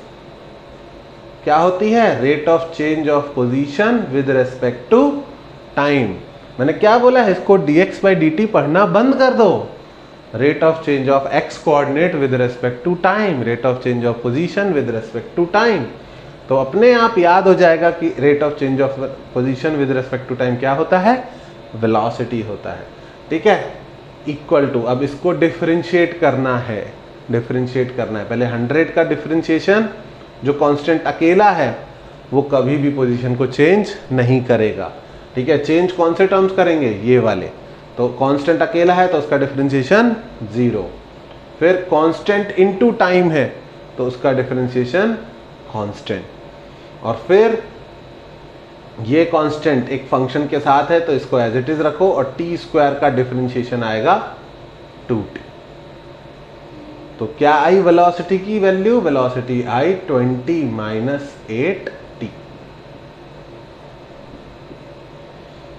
क्या होती है, rate of change of position with respect to time. मैंने क्या बोला है, इसको dx बाई dt पढ़ना बंद कर दो। Rate of change of x coordinate with respect to time, rate of change of position with respect to time. तो अपने आप याद हो जाएगा कि rate of change of position with respect to time क्या होता है, वेलोसिटी होता है। ठीक है, इक्वल टू, अब इसको डिफरेंशिएट करना है, पहले 100 का डिफरेंशिएशन, जो कांस्टेंट अकेला है वो कभी भी पोजीशन को चेंज नहीं करेगा। ठीक है, चेंज कौन से टर्म्स करेंगे, ये वाले। तो कांस्टेंट अकेला है तो उसका डिफरेंशिएशन 0, फिर कांस्टेंट इनटू टाइम है तो उसका डिफरेंशिएशन कांस्टेंट, और फिर ये कांस्टेंट एक फंक्शन के साथ है तो इसको एज इट इज रखो, और टी स्क्वायर का डिफरेंशिएशन आएगा 2t। तो क्या आई वेलोसिटी की वैल्यू? वेलोसिटी आई 20 माइनस 8t।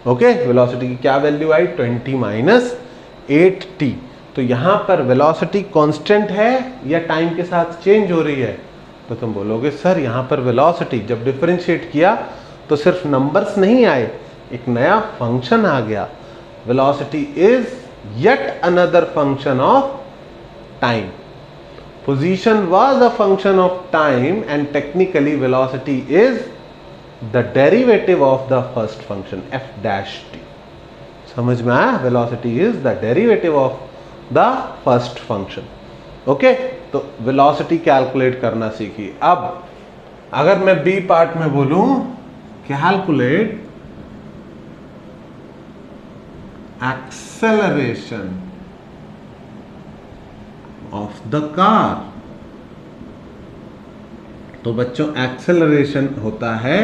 ओके, वेलोसिटी की क्या वैल्यू आई? 20 माइनस 8t। तो यहां पर वेलोसिटी कांस्टेंट है या टाइम के साथ चेंज हो रही है? तो तुम बोलोगे सर यहां पर वेलोसिटी जब डिफरेंशिएट किया तो सिर्फ नंबर्स नहीं आए, एक नया फंक्शन आ गया। Velocity is yet another function of time. Position was a function of time and technically velocity is the derivative of the first function f dash t। समझ में आया? Velocity is the derivative of the first function. Okay, तो velocity calculate करना सीखिए। अब अगर मैं B part में बोलूं calculate acceleration of the car, तो बच्चों एक्सेलरेशन होता है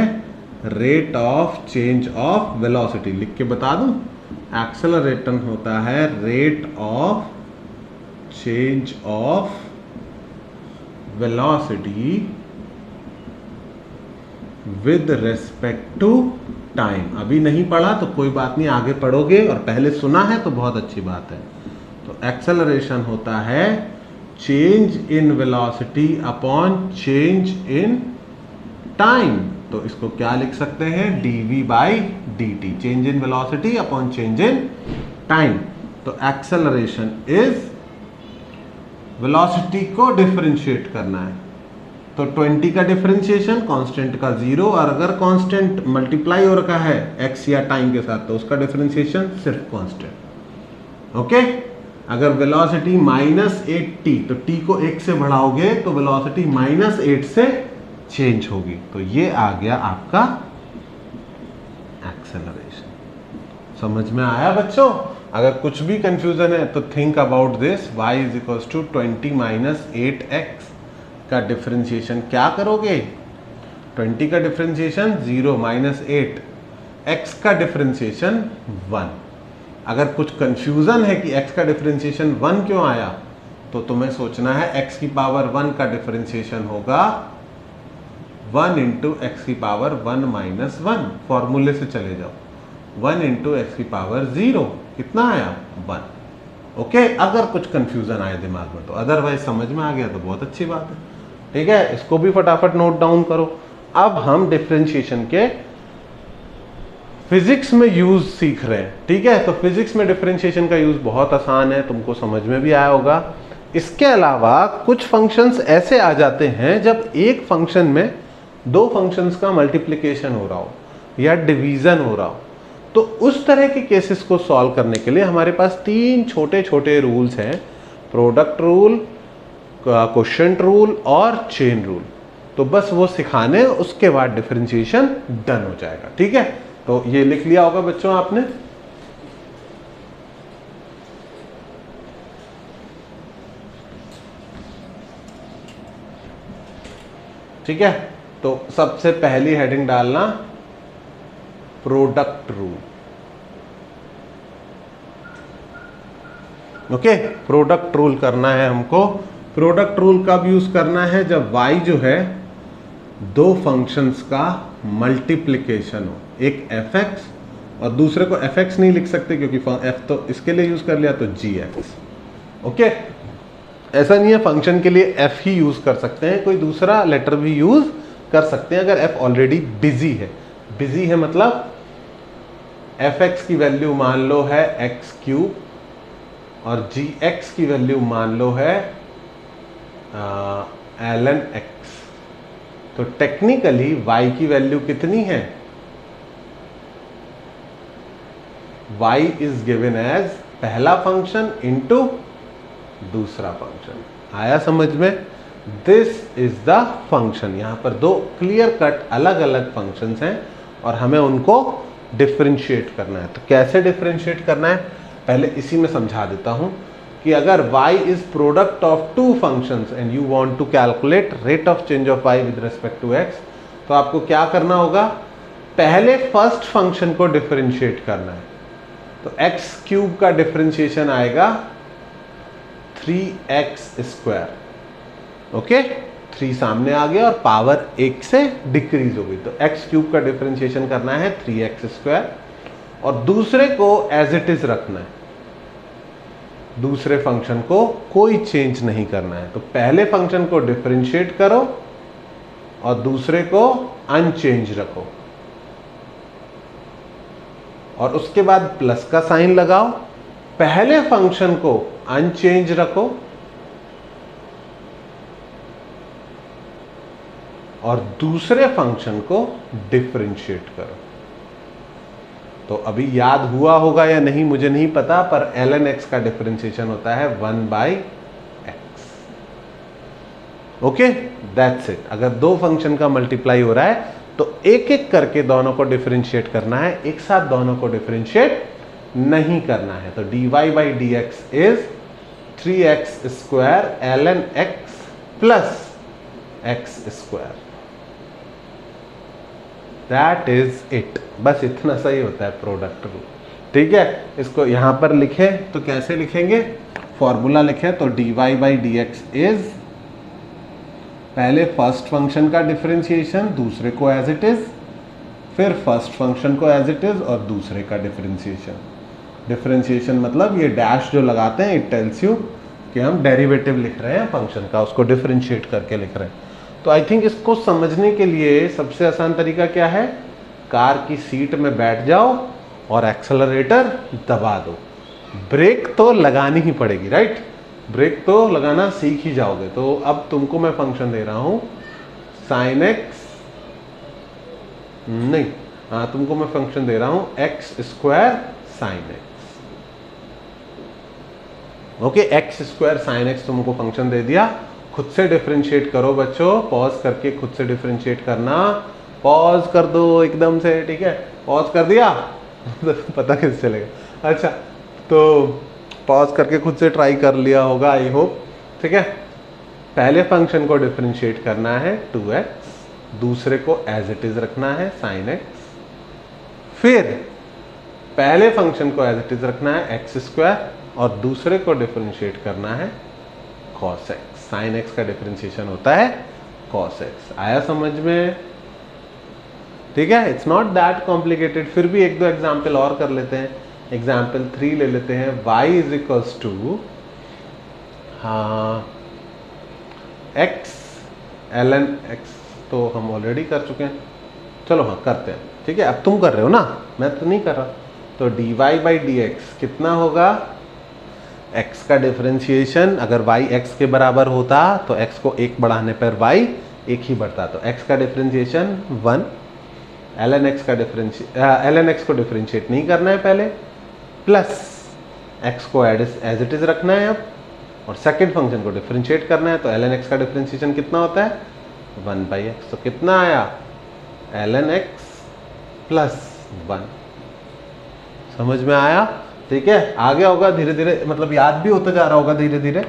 rate of change of velocity. लिख के बता दूं, एक्सेलरेशन होता है rate of change of velocity with respect to time. अभी नहीं पढ़ा तो कोई बात नहीं, आगे पढ़ोगे, और पहले सुना है तो बहुत अच्छी बात है। तो एक्सेलरेशन होता है change in velocity upon change in time. तो इसको क्या लिख सकते हैं? dv by dt, change in velocity upon change in time. तो एक्सेलरेशन इज वेलोसिटी को डिफरेंशिएट करना है, तो 20 का डिफरेंशिएशन कांस्टेंट का 0, और अगर कांस्टेंट मल्टीप्लाई हो रखा है x या टाइम के साथ तो उसका डिफरेंशिएशन सिर्फ कांस्टेंट। ओके, अगर वेलोसिटी माइनस 8t तो t को 1 से बढ़ाओगे तो वेलोसिटी माइनस 8 से चेंज होगी। तो ये आ गया आपका एक्सेलरेशन। समझ में आया बच्चों? अगर कुछ भी कंफ्यूजन है तो think about this, y is equal to 20 minus 8x का डिफरेंशिएशन क्या करोगे? 20 का डिफरेंशिएशन 0 माइनस 8, x का डिफरेंशिएशन 1। अगर कुछ कंफ्यूजन है कि x का डिफरेंशिएशन 1 क्यों आया, तो तुम्हें सोचना है x की पावर 1 का डिफरेंशिएशन होगा 1 इंटू एक्स की पावर 1 माइनस 1। फॉर्मूले से चले जाओ, 1 इंटू एक्स की पावर 0 कितना आया? 1। ओके, अगर कुछ कंफ्यूजन आए दिमाग में तो, अदरवाइज समझ में आ गया तो बहुत अच्छी बात है। ठीक है, इसको भी फटाफट नोट डाउन करो। अब हम डिफरेंशिएशन के फिजिक्स में यूज सीख रहे हैं। ठीक है, तो फिजिक्स में डिफरेंशिएशन का यूज बहुत आसान है, तुमको समझ में भी आया होगा। इसके अलावा कुछ फंक्शंस ऐसे आ जाते हैं जब एक फंक्शन में दो फंक्शंस का मल्टीप्लिकेशन हो रहा हो या डिवीजन हो रहा हो, तो उस तरह के केसेस को सॉल्व करने के लिए हमारे पास 3 छोटे छोटे रूल्स हैं, प्रोडक्ट रूल, क्वोशिएंट रूल और चेन रूल। तो बस वो सिखाने, उसके बाद डिफरेंशिएशन डन हो जाएगा। ठीक है, तो ये लिख लिया होगा बच्चों आपने। ठीक है, तो सबसे पहली हेडिंग डालना product rule. Okay, product rule करना है हमको। प्रोडक्ट रूल कब यूज करना है? जब y जो है दो फंक्शंस का मल्टीप्लिकेशन हो, एक fx और दूसरे को fx नहीं लिख सकते क्योंकि f तो इसके लिए यूज कर लिया, तो gx। ओके, ऐसा नहीं है, फंक्शन के लिए f ही यूज कर सकते हैं, कोई दूसरा लेटर भी यूज कर सकते हैं अगर f ऑलरेडी बिजी है। बिजी है मतलब fx की वैल्यू मान लो है एक्स क्यूब और gx की वैल्यू मान लो है ln x। तो टेक्निकली y की वैल्यू कितनी है? y इज गिवन एज पहला फंक्शन इनटू दूसरा फंक्शन। आया समझ में? This is the function. यहां पर दो क्लियर कट अलग अलग फंक्शंस हैं और हमें उनको डिफरेंशिएट करना है। तो कैसे डिफरेंशिएट करना है पहले इसी में समझा देता हूं। कि अगर y is product of two functions and you want to calculate rate of change of y with respect to x, तो आपको क्या करना होगा, पहले फर्स्ट फंक्शन को डिफरेंशिएट करना है। तो x क्यूब का डिफरेंशिएशन आएगा 3x²। ओके, 3 सामने आ गया और पावर 1 से डिक्रीज हो गई, तो x क्यूब का डिफरेंशिएशन करना है 3x² और दूसरे को एज इट इज रखना है, दूसरे फंक्शन को कोई चेंज नहीं करना है। तो पहले फंक्शन को डिफरेंशिएट करो और दूसरे को अनचेंज रखो और उसके बाद प्लस का साइन लगाओ, पहले फंक्शन को अनचेंज रखो और दूसरे फंक्शन को डिफरेंशिएट करो। तो अभी याद हुआ होगा या नहीं मुझे नहीं पता, पर ln x का डिफरेंशिएशन होता है 1/x। Okay, that's it. अगर दो फंक्शन का मल्टीप्लाई हो रहा है तो एक एक करके दोनों को डिफरेंशिएट करना है, एक साथ दोनों को डिफरेंशिएट नहीं करना है। तो dy/dx is 3x² ln x plus x²। That is it. बस इतना सही होता है प्रोडक्ट रूल। ठीक है, इसको यहां पर लिखें तो कैसे लिखेंगे, फॉर्मूला लिखें तो dy/dx इज पहले फर्स्ट फंक्शन का डिफरेंशिएशन, दूसरे को एज इट इज, फिर फर्स्ट फंक्शन को एज इट इज और दूसरे का डिफरेंशिएशन। डिफरेंशिएशन मतलब ये डैश जो लगाते हैं, इट टेल्स यू कि हम डेरिवेटिव लिख रहे हैं फंक्शन का, उसको डिफरेंशिएट करके लिख रहे हैं। तो आई थिंक इसको समझने के लिए सबसे आसान तरीका क्या है, कार की सीट में बैठ जाओ और एक्सेलरेटर दबा दो। ब्रेक तो लगानी ही पड़ेगी, राइट? ब्रेक तो लगाना सीख ही जाओगे। तो अब तुमको मैं फंक्शन दे रहा हूं sin x, नहीं, हाँ, तुमको मैं फंक्शन दे रहा हूं x² sin x। Okay, x² sin x तुमको फंक्शन दे दिया। खुद से डिफरेंशिएट करो बच्चों, पॉज करके खुद से डिफरेंशिएट करना। पॉज कर दो एकदम से, ठीक है? पॉज कर दिया पता कैसे चलेगा? अच्छा, तो पॉज करके खुद से ट्राई कर लिया होगा, आई होप। ठीक है, पहले फंक्शन को डिफरेंशिएट करना है 2x, दूसरे को एज इट इज रखना है sin x, फिर पहले फंक्शन को एज इट इज रखना है x² और दूसरे को डिफरेंशिएट करना है cos x। sin x का डिफरेंशिएशन होता है cos x। आया समझ में? ठीक है, इट्स नॉट दैट कॉम्प्लिकेटेड। फिर भी एक दो एग्जाम्पल और कर लेते हैं। एग्जाम्पल 3 ले लेते हैं। y is equals to x ln x, तो हम ऑलरेडी कर चुके हैं। चलो हाँ, करते हैं। ठीक है, अब तुम कर रहे हो ना, मैं तो नहीं कर रहा। तो dy/dx कितना होगा, x का डिफरेंशिएशन, अगर y x के बराबर होता तो x को 1 बढ़ाने पर y 1 ही बढ़ता, तो x का डिफरेंशिएशन 1, ln x का ln x को डिफरेंशिएट नहीं करना है पहले, प्लस x को एज इट इज रखना है अब, और सेकंड फंक्शन को डिफरेंशिएट करना है। तो ln x का डिफरेंशिएशन कितना होता है, 1/x। तो कितना आया, ln x प्लस 1। समझ में आया? ठीक है, आ गया होगा धीरे धीरे, मतलब याद भी होता जा रहा होगा धीरे धीरे।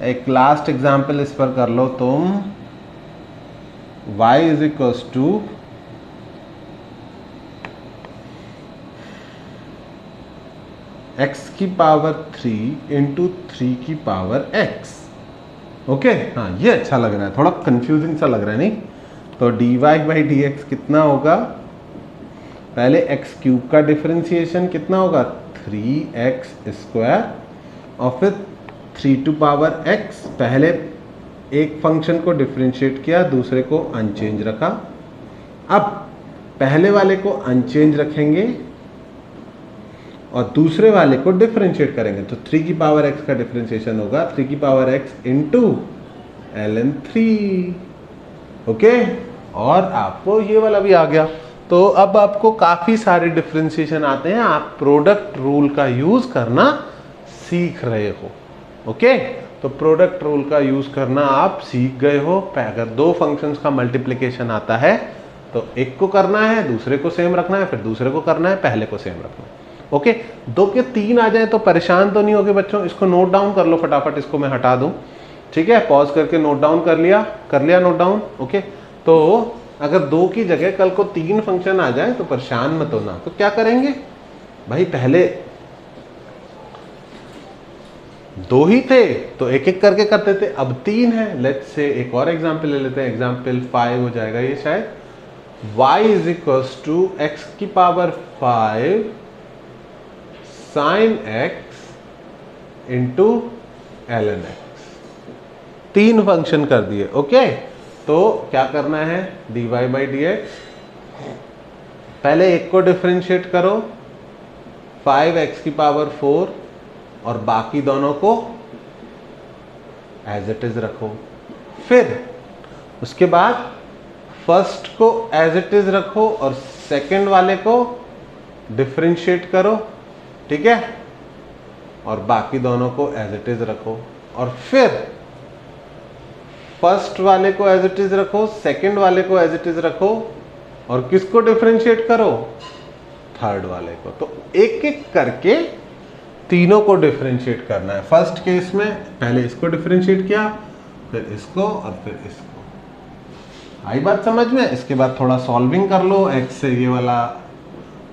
एक लास्ट एग्जाम्पल इस पर कर लो तुम। y is equals to x की पावर 3 इंटू 3 की पावर x। ओके, हाँ, ये अच्छा लग रहा है, थोड़ा कंफ्यूजिंग सा लग रहा है, नहीं? तो dy/dx कितना होगा, पहले x क्यूब का डिफरेंशिएशन कितना होगा, 3x² और फिर 3 टू पावर x। पहले एक फंक्शन को डिफरेंशिएट किया, दूसरे को अनचेंज रखा। अब पहले वाले को अनचेंज रखेंगे और दूसरे वाले को डिफरेंशिएट करेंगे। तो 3 की पावर x का डिफरेंशिएशन होगा 3 की power x into ln 3। Okay, और आपको ये वाला भी आ गया। तो अब आपको काफ़ी सारे डिफरेंशिएशन आते हैं, आप प्रोडक्ट रूल का यूज़ करना सीख रहे हो। ओके, तो प्रोडक्ट रूल का यूज़ करना आप सीख गए हो। अगर दो फंक्शंस का मल्टीप्लिकेशन आता है तो एक को करना है, दूसरे को सेम रखना है, फिर दूसरे को करना है, पहले को सेम रखना है। ओके, 2 के 3 आ जाए तो परेशान तो नहीं होगे बच्चों, इसको नोट डाउन कर लो फटाफट, इसको मैं हटा दूं, ठीक है, पॉज करके नोट डाउन कर लिया नोट डाउन। ओके, तो अगर 2 की जगह कल को 3 फंक्शन आ जाए तो परेशान मत होना। तो क्या करेंगे भाई, पहले 2 ही थे तो एक एक करके करते थे, अब 3 है। लेट्स से एक और एग्जांपल ले लेते हैं, एग्जांपल 5 हो जाएगा ये शायद, y is equals to x की power 5 sine x into ln x। 3 function कर दिए। ओके, तो क्या करना है, dy बाई डी एक्स, पहले एक को डिफरेंशिएट करो 5x की पावर 4 और बाकी दोनों को एज इट इज रखो। फिर उसके बाद फर्स्ट को एज इट इज रखो और सेकंड वाले को डिफरेंशिएट करो, ठीक है, और बाकी दोनों को एज इट इज रखो। और फिर फर्स्ट वाले को एज इट इज रखो, सेकंड वाले को एज इट इज रखो, और किसको डिफरेंशिएट करो, थर्ड वाले को। तो एक एक करके तीनों को डिफरेंशिएट करना है। फर्स्ट केस में पहले इसको डिफरेंशिएट किया, फिर इसको और फिर इसको। आई बात समझ में? इसके बाद थोड़ा सॉल्विंग कर लो, x से ये वाला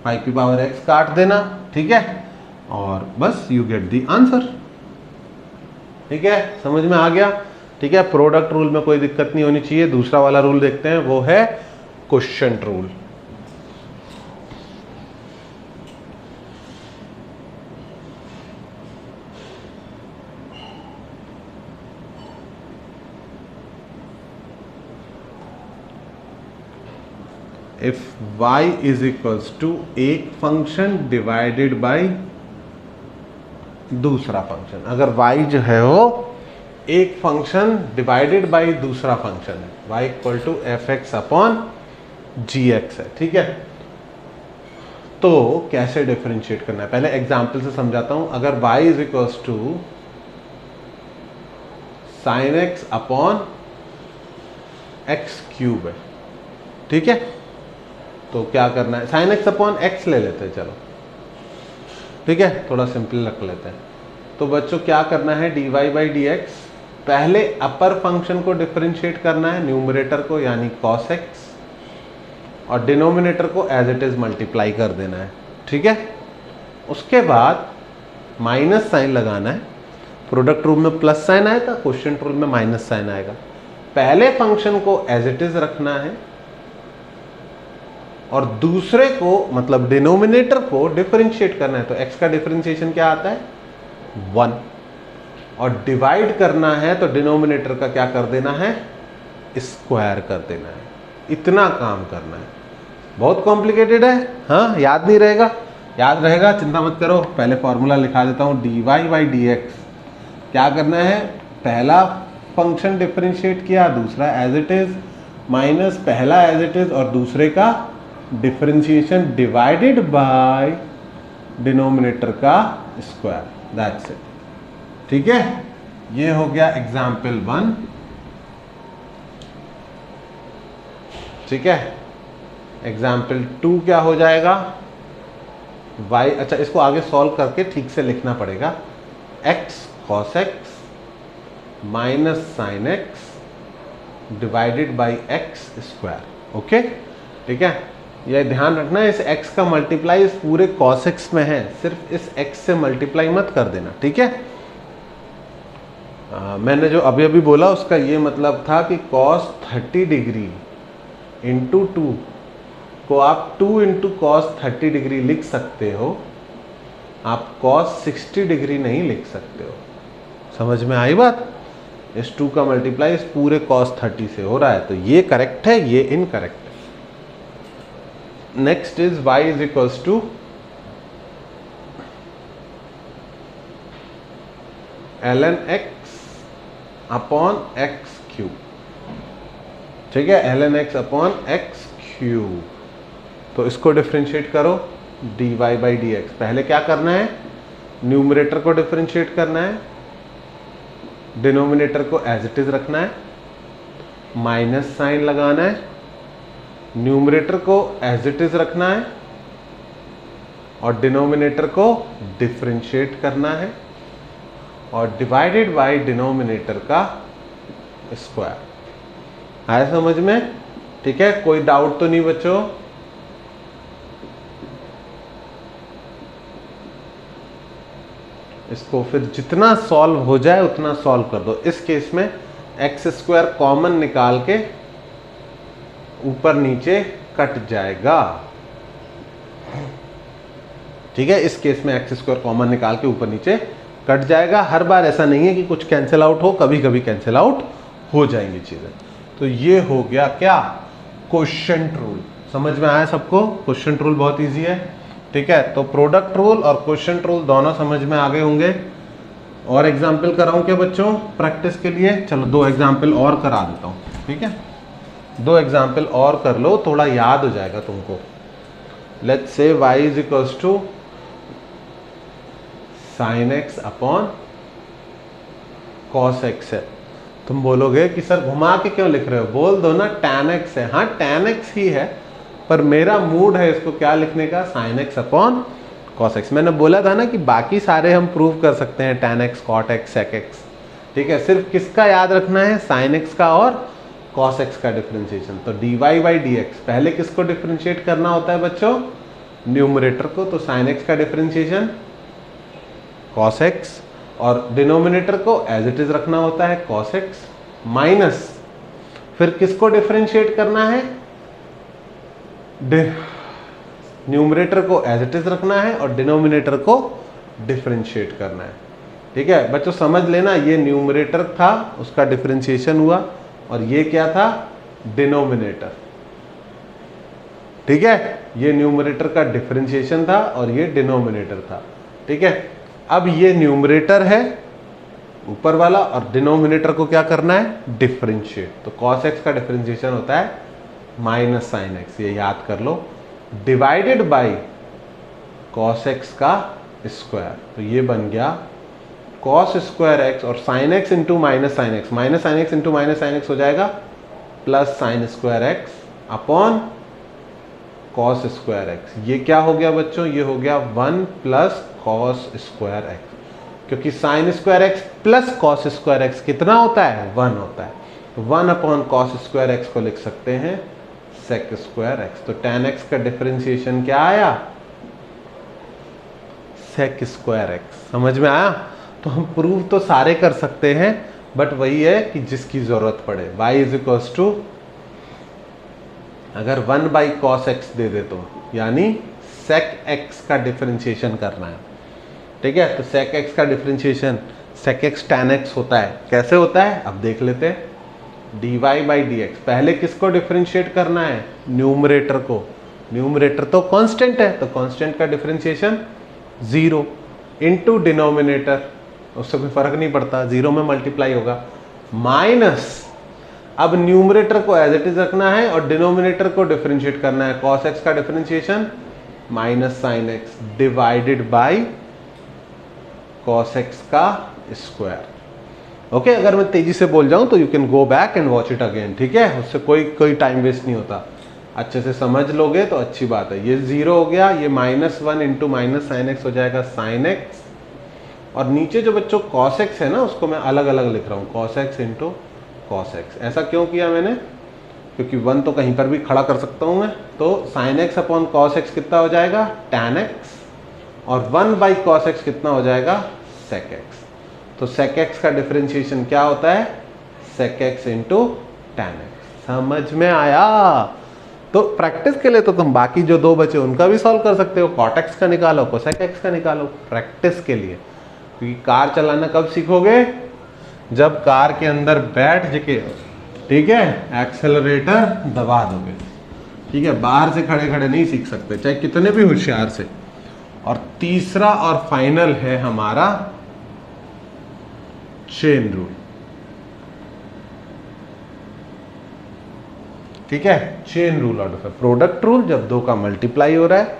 5 की पावर x काट देना, ठीक है, और बस यू गेट दी आंसर। ठीक है, समझ में आ गया? ठीक है, प्रोडक्ट रूल में कोई दिक्कत नहीं होनी चाहिए। दूसरा वाला रूल देखते हैं, वो है quotient rule. If y is equals to एक फंक्शन डिवाइडेड बाय दूसरा फंक्शन, अगर y जो है वो एक फंक्शन डिवाइडेड बाय दूसरा फंक्शन है, y equal to f x upon g x है, ठीक है, तो कैसे डिफरेंशिएट करना है पहले एग्जाम्पल से समझाता हूं। अगर y is equals to sine x upon x cube है, ठीक है, तो क्या करना है, साइन एक्स अपॉन एक्स ले लेते हैं, चलो ठीक है, थोड़ा सिंपल रख लेते हैं। तो बच्चों क्या करना है, dy बाई डी एक्स, पहले अपर फंक्शन को डिफरेंशिएट करना है, न्यूमरेटर को यानी cos x, और डिनोमिनेटर को एज इट इज मल्टीप्लाई कर देना है, ठीक है। उसके बाद माइनस साइन लगाना है। प्रोडक्ट रूल में प्लस साइन आया था, क्वोशिएंट रूल में माइनस साइन आएगा। पहले फंक्शन को एज इट इज रखना है और दूसरे को मतलब डिनोमिनेटर को डिफरेंशिएट करना है। तो x का डिफरेंशिएशन क्या आता है, 1, और डिवाइड करना है तो डिनोमिनेटर का क्या कर देना है, स्क्वायर कर देना है। इतना काम करना है, बहुत कॉम्प्लिकेटेड है, हाँ, याद नहीं रहेगा, याद रहेगा, चिंता मत करो। पहले फॉर्मूला लिखा देता हूँ, dy बाई डी एक्स, क्या करना है, पहला फंक्शन डिफरेंशिएट किया, दूसरा एज इट इज, माइनस पहला एज इट इज और दूसरे का डिफरेंशिएशन डिवाइडेड बाय डिनोमिनेटर का स्क्वायर, दैट्स इट, ठीक है। ये हो गया एग्जाम्पल 1, ठीक है। एग्जाम्पल 2 क्या हो जाएगा, y, अच्छा इसको आगे सॉल्व करके ठीक से लिखना पड़ेगा, x cos x minus sine x divided by x square, okay, ठीक है। यह ध्यान रखना, इस x का मल्टीप्लाई इस पूरे cos x में है, सिर्फ इस x से मल्टीप्लाई मत कर देना, ठीक है। मैंने जो अभी अभी बोला उसका ये मतलब था कि cos 30 डिग्री इंटू 2 को आप 2 इंटू कॉस 30 डिग्री लिख सकते हो, आप cos 60 डिग्री नहीं लिख सकते हो। समझ में आई बात? इस 2 का मल्टीप्लाई इस पूरे cos 30 से हो रहा है, तो ये करेक्ट है, ये इनकरेक्ट है। Next is y is equals to ln x upon x cube, ठीक है, ln x upon x cube. तो इसको डिफरेंशिएट करो, dy बाई डी एक्स, पहले क्या करना है, न्यूमरेटर को डिफरेंशिएट करना है, डिनोमिनेटर को एज इट इज रखना है, माइनस साइन लगाना है, न्यूमरेटर को एज इट इज रखना है और डिनोमिनेटर को डिफरेंशिएट करना है और डिवाइडेड बाय डिनोमिनेटर का स्क्वायर। आया समझ में? ठीक है, कोई डाउट तो नहीं बच्चों? इसको फिर जितना सॉल्व हो जाए उतना सॉल्व कर दो। इस केस में एक्स स्क्वायर कॉमन निकाल के ऊपर नीचे कट जाएगा। ठीक है, इस केस में एक्स स्क्वायर कॉमन निकाल के ऊपर नीचे कट जाएगा। हर बार ऐसा नहीं है कि कुछ कैंसिल आउट हो, कभी कभी कैंसिल आउट हो जाएंगी चीजें। तो ये हो गया क्या? Quotient rule. समझ में आया सबको? क्वोशिएंट रूल बहुत इजी है। ठीक है, तो प्रोडक्ट रूल और क्वोशिएंट रूल दोनों समझ में आ गए होंगे। और एग्जाम्पल कराऊं क्या बच्चों प्रैक्टिस के लिए? चलो 2 एग्जाम्पल और करा देता हूं। ठीक है, 2 एग्जाम्पल और कर लो, थोड़ा याद हो जाएगा तुमको। Let's say y is equals to sine x upon cos x है। तुम बोलोगे कि सर घुमा के क्यों लिख रहे हो? बोल दो ना tan x है। हाँ tan x ही है, पर मेरा मूड है इसको क्या लिखने का? sin x upon cos x। मैंने बोला था ना कि बाकी सारे हम प्रूव कर सकते हैं, tan x, cot x, sec x। ठीक है, सिर्फ किसका याद रखना है? sin x का और cos x का डिफरेंशिएशन। तो dy बाई dx, पहले किसको डिफरेंशिएट करना होता है बच्चों? न्यूमरेटर को। तो sin x का डिफरेंशिएशन cos x, और डिनोमिनेटर को एज इट इज रखना होता है cos x, माइनस फिर किसको डिफरेंशिएट करना है? न्यूमरेटर को एज इट इज रखना है और डिनोमिनेटर को डिफरेंशिएट करना है। ठीक है बच्चों, समझ लेना, ये न्यूमरेटर था, उसका डिफरेंशिएशन हुआ, और ये क्या था? डिनोमिनेटर। ठीक है, ये न्यूमरेटर का डिफरेंशिएशन था और ये डिनोमिनेटर था। ठीक है, अब ये न्यूमरेटर है ऊपर वाला, और डिनोमिनेटर को क्या करना है? डिफरेंशिएट। तो cos x का डिफरेंशिएशन होता है माइनस साइन एक्स, ये याद कर लो, डिवाइडेड बाई cos x का स्क्वायर। तो ये बन गया cos स्क्वायर x, और sine x into minus sine x, minus sine x into minus sine x हो जाएगा plus sine square x upon cos square x. ये क्या हो गया बच्चों? ये हो गया 1 प्लस cos स्क्वायर एक्स, क्योंकि sine square x plus cos square x कितना होता है? 1 होता है। तो 1 अपॉन cos स्क्वायर एक्स को लिख सकते हैं sec स्क्वायर एक्स। तो tan x का डिफरेंशिएशन क्या आया? sec square x. समझ में आया? तो हम प्रूव तो सारे कर सकते हैं, बट वही है कि जिसकी जरूरत पड़े। y इज इक्वल्स टू, अगर 1 बाई cos x दे दे तो, यानी sec x का डिफरेंशिएशन करना है। ठीक है, तो sec x का differentiation sec x tan x होता है। कैसे होता है अब देख लेते हैं। dy बाई dx, पहले किसको डिफरेंशिएट करना है? न्यूमरेटर को। न्यूमरेटर तो कांस्टेंट है, तो कांस्टेंट का डिफरेंशिएशन 0 इंटू डिनोमिनेटर, उससे कोई फर्क नहीं पड़ता, 0 में मल्टीप्लाई होगा, माइनस अब न्यूमरेटर को एज इट इज रखना है और डिनोमिनेटर को डिफरेंशिएट करना है। cos x का differentiation minus sine x divided by cos x का स्क्वायर। ओके, अगर मैं तेजी से बोल जाऊं तो you can go back and watch it again. ठीक है, उससे कोई टाइम वेस्ट नहीं होता। अच्छे से समझ लोगे तो अच्छी बात है। ये 0 हो गया, ये -1 इंटू माइनस साइन एक्स हो जाएगा साइन एक्स, और नीचे जो बच्चों cos x है ना, उसको मैं अलग अलग लिख रहा हूँ, cos x into cos x। ऐसा क्यों किया मैंने? क्योंकि 1 तो कहीं पर भी खड़ा कर सकता हूँ मैं। तो sin x upon cos x कितना हो जाएगा? tan x, और 1 बाई cos x कितना हो जाएगा? sec x। तो sec x का डिफरेंशिएशन क्या होता है? sec x into tan x। समझ में आया? तो प्रैक्टिस के लिए तो तुम बाकी जो 2 बचे उनका भी सॉल्व कर सकते हो। cot x का निकालो, cosec x का निकालो, प्रैक्टिस के लिए। क्योंकि कार चलाना कब सीखोगे? जब कार के अंदर बैठ के, ठीक है, एक्सेलरेटर दबा दोगे। ठीक है, बाहर से खड़े खड़े नहीं सीख सकते, चाहे कितने भी होशियार से। और तीसरा और फाइनल है हमारा चेन रूल। ठीक है, chain rule out of product rule जब 2 का मल्टीप्लाई हो रहा है,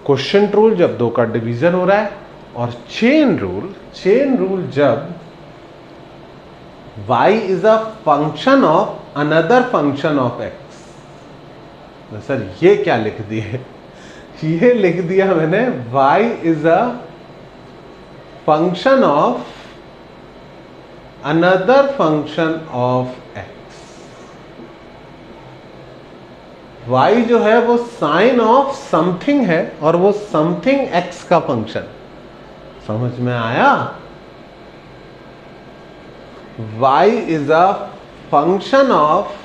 क्वोशिएंट रूल जब 2 का डिवीजन हो रहा है, और चेन रूल जब y is a function of another function of x। Sir ये क्या लिख दिए? ये लिख दिया मैंने, y is a function of another function of x। y जो है वो साइन ऑफ समथिंग है और वो समथिंग x का फंक्शन। समझ में आया? y is a function of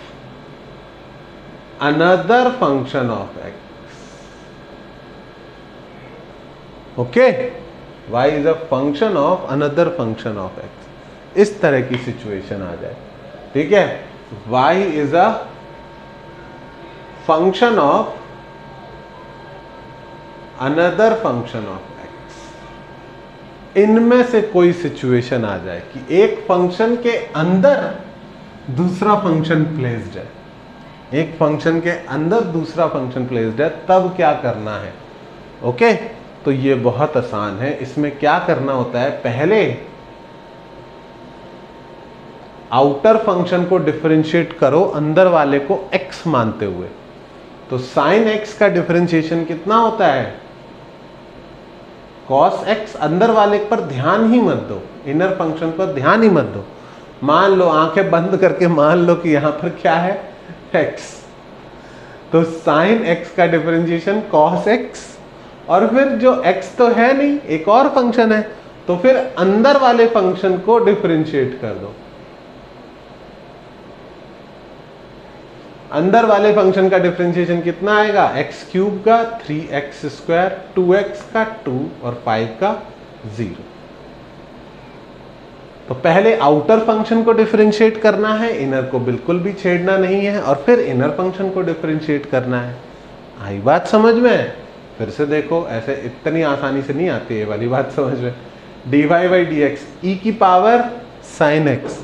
another function of x। Okay, y is a function of another function of x। इस तरह की सिचुएशन आ जाए, ठीक है। y is a function of another function of x। इनमें से कोई सिचुएशन आ जाए कि एक फंक्शन के अंदर दूसरा फंक्शन प्लेस्ड है, एक फंक्शन के अंदर दूसरा फंक्शन प्लेस्ड है, तब क्या करना है? ओके, तो ये बहुत आसान है। इसमें क्या करना होता है, पहले आउटर फंक्शन को डिफरेंशिएट करो अंदर वाले को x मानते हुए। तो साइन x का डिफरेंशिएशन कितना होता है? cos x। अंदर वाले पर ध्यान ही मत दो, इनर फंक्शन पर ध्यान ही मत दो। मान लो, आंखें बंद करके मान लो कि यहां पर क्या है, x। तो साइन x का डिफरेंशिएशन cos x, और फिर जो x तो है नहीं, एक और फंक्शन है, तो फिर अंदर वाले फंक्शन को डिफरेंशिएट कर दो। अंदर वाले फंक्शन का डिफरेंशिएशन कितना आएगा? x क्यूब का 3x स्क्वायर, 2x का 2 और 5 का 0। तो पहले आउटर फंक्शन को डिफरेंशिएट करना है, इनर को बिल्कुल भी छेड़ना नहीं है, और फिर इनर फंक्शन को डिफरेंशिएट करना है। आई बात समझ में? फिर से देखो, ऐसे इतनी आसानी से नहीं आती है वाली बात समझ में। dy बाई डी एक्स, ई की पावर साइन एक्स।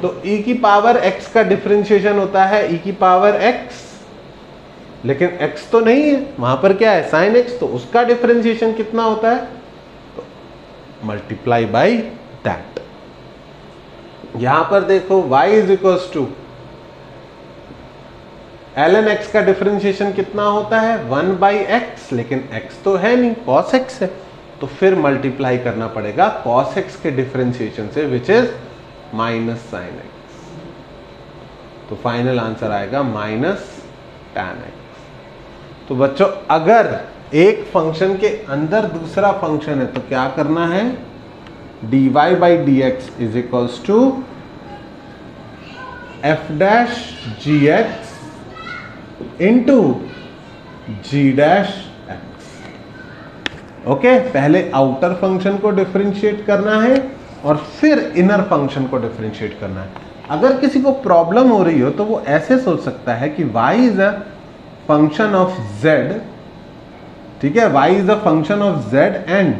तो e की पावर x का डिफरेंशिएशन होता है e की पावर x, लेकिन x तो नहीं है वहां पर, क्या है, साइन x। तो उसका डिफरेंशिएशन कितना होता है? तो मल्टीप्लाई बाई दैट। यहां पर देखो y is equals to ln x का डिफरेंशिएशन कितना होता है? 1 बाई एक्स, लेकिन x तो है नहीं, cos x है। तो फिर मल्टीप्लाई करना पड़ेगा cos x के डिफरेंशिएशन से, which is minus sine x. तो फाइनल आंसर आएगा माइनस tan x। तो बच्चों, अगर एक फंक्शन के अंदर दूसरा फंक्शन है तो क्या करना है? dy by d x is equals to f dash g x into g dash x. Okay, पहले आउटर फंक्शन को डिफरेंशिएट करना है और फिर इनर फंक्शन को डिफरेंशिएट करना है। अगर किसी को प्रॉब्लम हो रही हो तो वो ऐसे सोच सकता है कि y is a function of z, ठीक है, y is a function of z and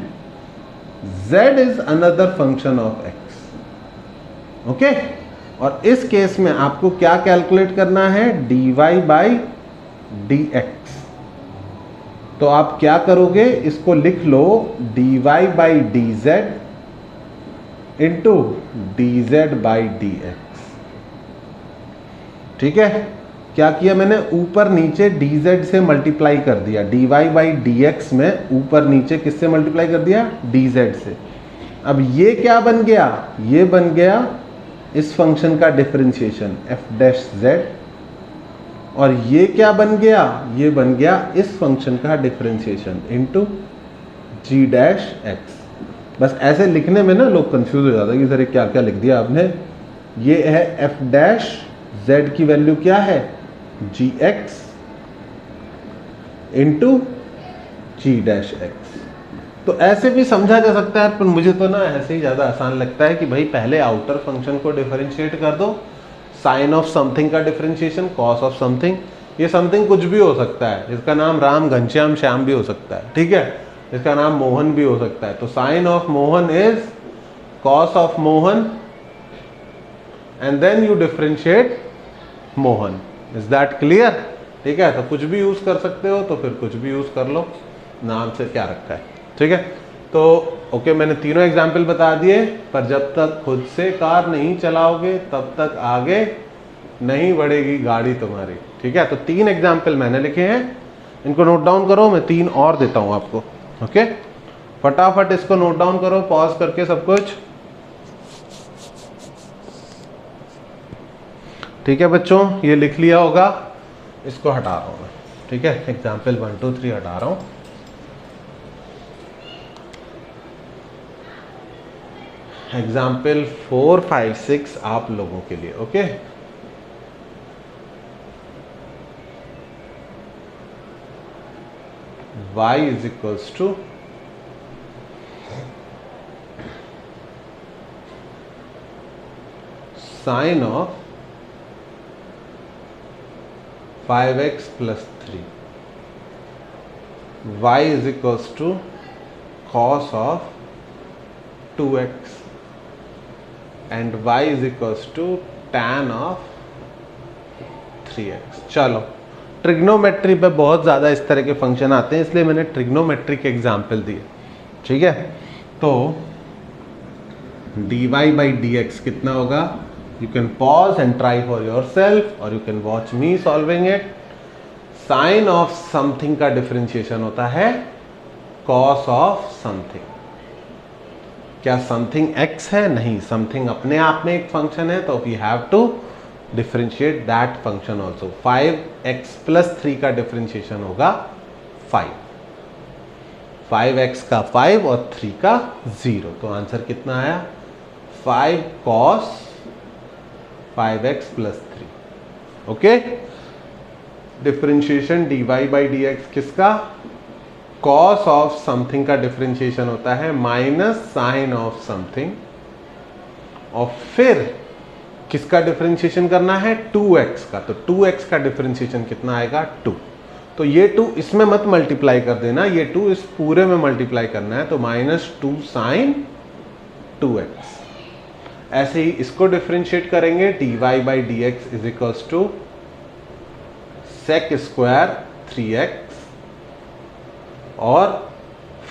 z is another function of x। Okay, और इस केस में आपको क्या कैलकुलेट करना है? dy by d x. तो आप क्या करोगे? इसको लिख लो dy by D Z into D Z by d x. ठीक है, क्या किया मैंने? ऊपर नीचे डी जेड से मल्टीप्लाई कर दिया, d y by d x में ऊपर नीचे किससे मल्टीप्लाई कर दिया? डी जेड से। अब ये क्या बन गया? ये बन गया इस फंक्शन का डिफरेंशिएशन एफ डैश जेड, और ये क्या बन गया? ये बन गया इस फंक्शन का डिफरेंशिएशन इनटू जी डैश एक्स। बस ऐसे लिखने में ना लोग कंफ्यूज हो जाते हैं कि सर क्या क्या लिख दिया आपने। ये है एफ डैश जेड की वैल्यू क्या है? जी x into g dash x. तो ऐसे भी समझा जा सकता है, पर मुझे तो ना ऐसे ही ज़्यादा आसान लगता है कि भाई पहले आउटर फंक्शन को डिफरेंशिएट कर दो, साइन ऑफ समथिंग का डिफरेंशिएशन, कॉस ऑफ समथिंग। ये समथिंग कुछ भी हो सकता है, जिसका नाम राम, घनश्याम, श्याम भी हो सकता है, ठीक है, इसका नाम मोहन भी हो सकता है। तो sine of Mohan is cos of Mohan and then you differentiate Mohan. Is that clear? ठीक है, तो कुछ भी यूज कर सकते हो तो फिर कुछ भी यूज कर लो, नाम से क्या रखा है, ठीक है। तो ओके, मैंने तीनों एग्जाम्पल बता दिए, पर जब तक खुद से कार नहीं चलाओगे तब तक आगे नहीं बढ़ेगी गाड़ी तुम्हारी, ठीक है। तो 3 एग्जाम्पल मैंने लिखे हैं, इनको नोट डाउन करो, मैं 3 और देता हूं आपको। ओके, फटाफट इसको नोट डाउन करो, पॉज करके सब कुछ। ठीक है बच्चों, ये लिख लिया होगा, इसको हटा रहा हूं मैं। ठीक है, एग्जाम्पल 1 2 3 हटा रहा हूं। एग्जाम्पल 4 5 6 आप लोगों के लिए। Okay, y is equals to sine of 5x plus 3, y is equals to cos of 2x and y is equals to tan of 3x। चलो, ट्रिग्नोमेट्री पे बहुत ज़्यादा इस तरह के फंक्शन आते हैं, इसलिए मैंने ट्रिग्नोमेट्री के एग्जाम्पल दिए। ठीक है, तो dy by dx कितना होगा? You can pause and try for yourself or you can watch me solving it। Sin of something का डिफरेंशिएशन होता है cos of something। क्या something x है? नहीं, something अपने आप में एक फंक्शन है, तो we have to differentiate that function also। 5x plus 3 का डिफरेंशिएशन होगा 5, 5x का 5 और 3 का 0, तो आंसर कितना आया? 5 cos 5x plus 3। Okay, differentiation dy by dx किसका? cos ऑफ समथिंग का डिफरेंशिएशन होता है माइनस साइन ऑफ समथिंग, और फिर किसका डिफरेंशिएशन करना है? 2x का, तो 2x का डिफरेंशिएशन कितना आएगा? 2। तो ये 2 इसमें मत मल्टीप्लाई कर देना, ये 2 इस पूरे में मल्टीप्लाई करना है, तो माइनस 2 साइन 2x। ऐसे ही इसको डिफरेंशिएट करेंगे, dy by dx is equals to sec square 3x, और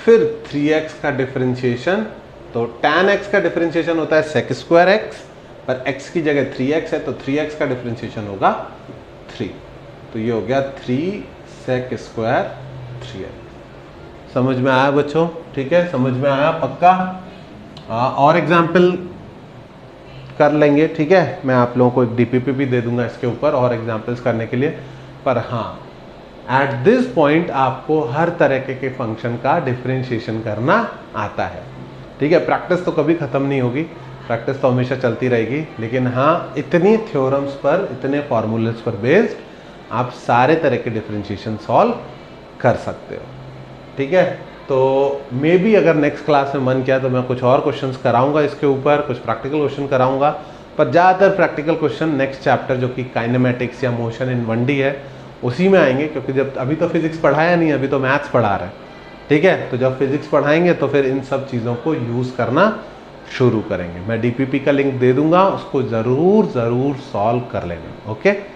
फिर 3x का डिफरेंशिएशन, तो tan x का डिफरेंशिएशन होता है sec स्क्वायर x, पर x की जगह 3x है, तो 3x का डिफरेंशिएशन होगा 3, तो ये हो गया 3 sec स्क्वायर 3x। समझ में आया बच्चों? ठीक है, समझ में आया पक्का? और एग्जाम्पल कर लेंगे। ठीक है, मैं आप लोगों को एक डीपीपी भी दे दूंगा इसके ऊपर और एग्जाम्पल्स करने के लिए, पर हाँ, एट दिस पॉइंट आपको हर तरह के फंक्शन का डिफरेंशिएशन करना आता है। ठीक है, प्रैक्टिस तो कभी ख़त्म नहीं होगी, प्रैक्टिस तो हमेशा चलती रहेगी, लेकिन हाँ, इतनी थ्योरम्स पर, इतने फॉर्मूलेस पर बेस्ड आप सारे तरह के डिफरेंशिएशन सॉल्व कर सकते हो। ठीक है, तो मे बी अगर नेक्स्ट क्लास में मन किया तो मैं कुछ और क्वेश्चंस कराऊंगा इसके ऊपर, कुछ प्रैक्टिकल क्वेश्चन कराऊंगा, पर ज़्यादातर प्रैक्टिकल क्वेश्चन नेक्स्ट चैप्टर जो कि काइनेमेटिक्स या मोशन इन 1D है उसी में आएंगे, क्योंकि जब अभी तो फिजिक्स पढ़ाया नहीं, अभी तो मैथ्स पढ़ा रहे हैं। ठीक है, तो जब फिजिक्स पढ़ाएंगे तो फिर इन सब चीज़ों को यूज़ करना शुरू करेंगे। मैं डीपीपी का लिंक दे दूंगा, उसको ज़रूर सॉल्व कर लेना। ओके।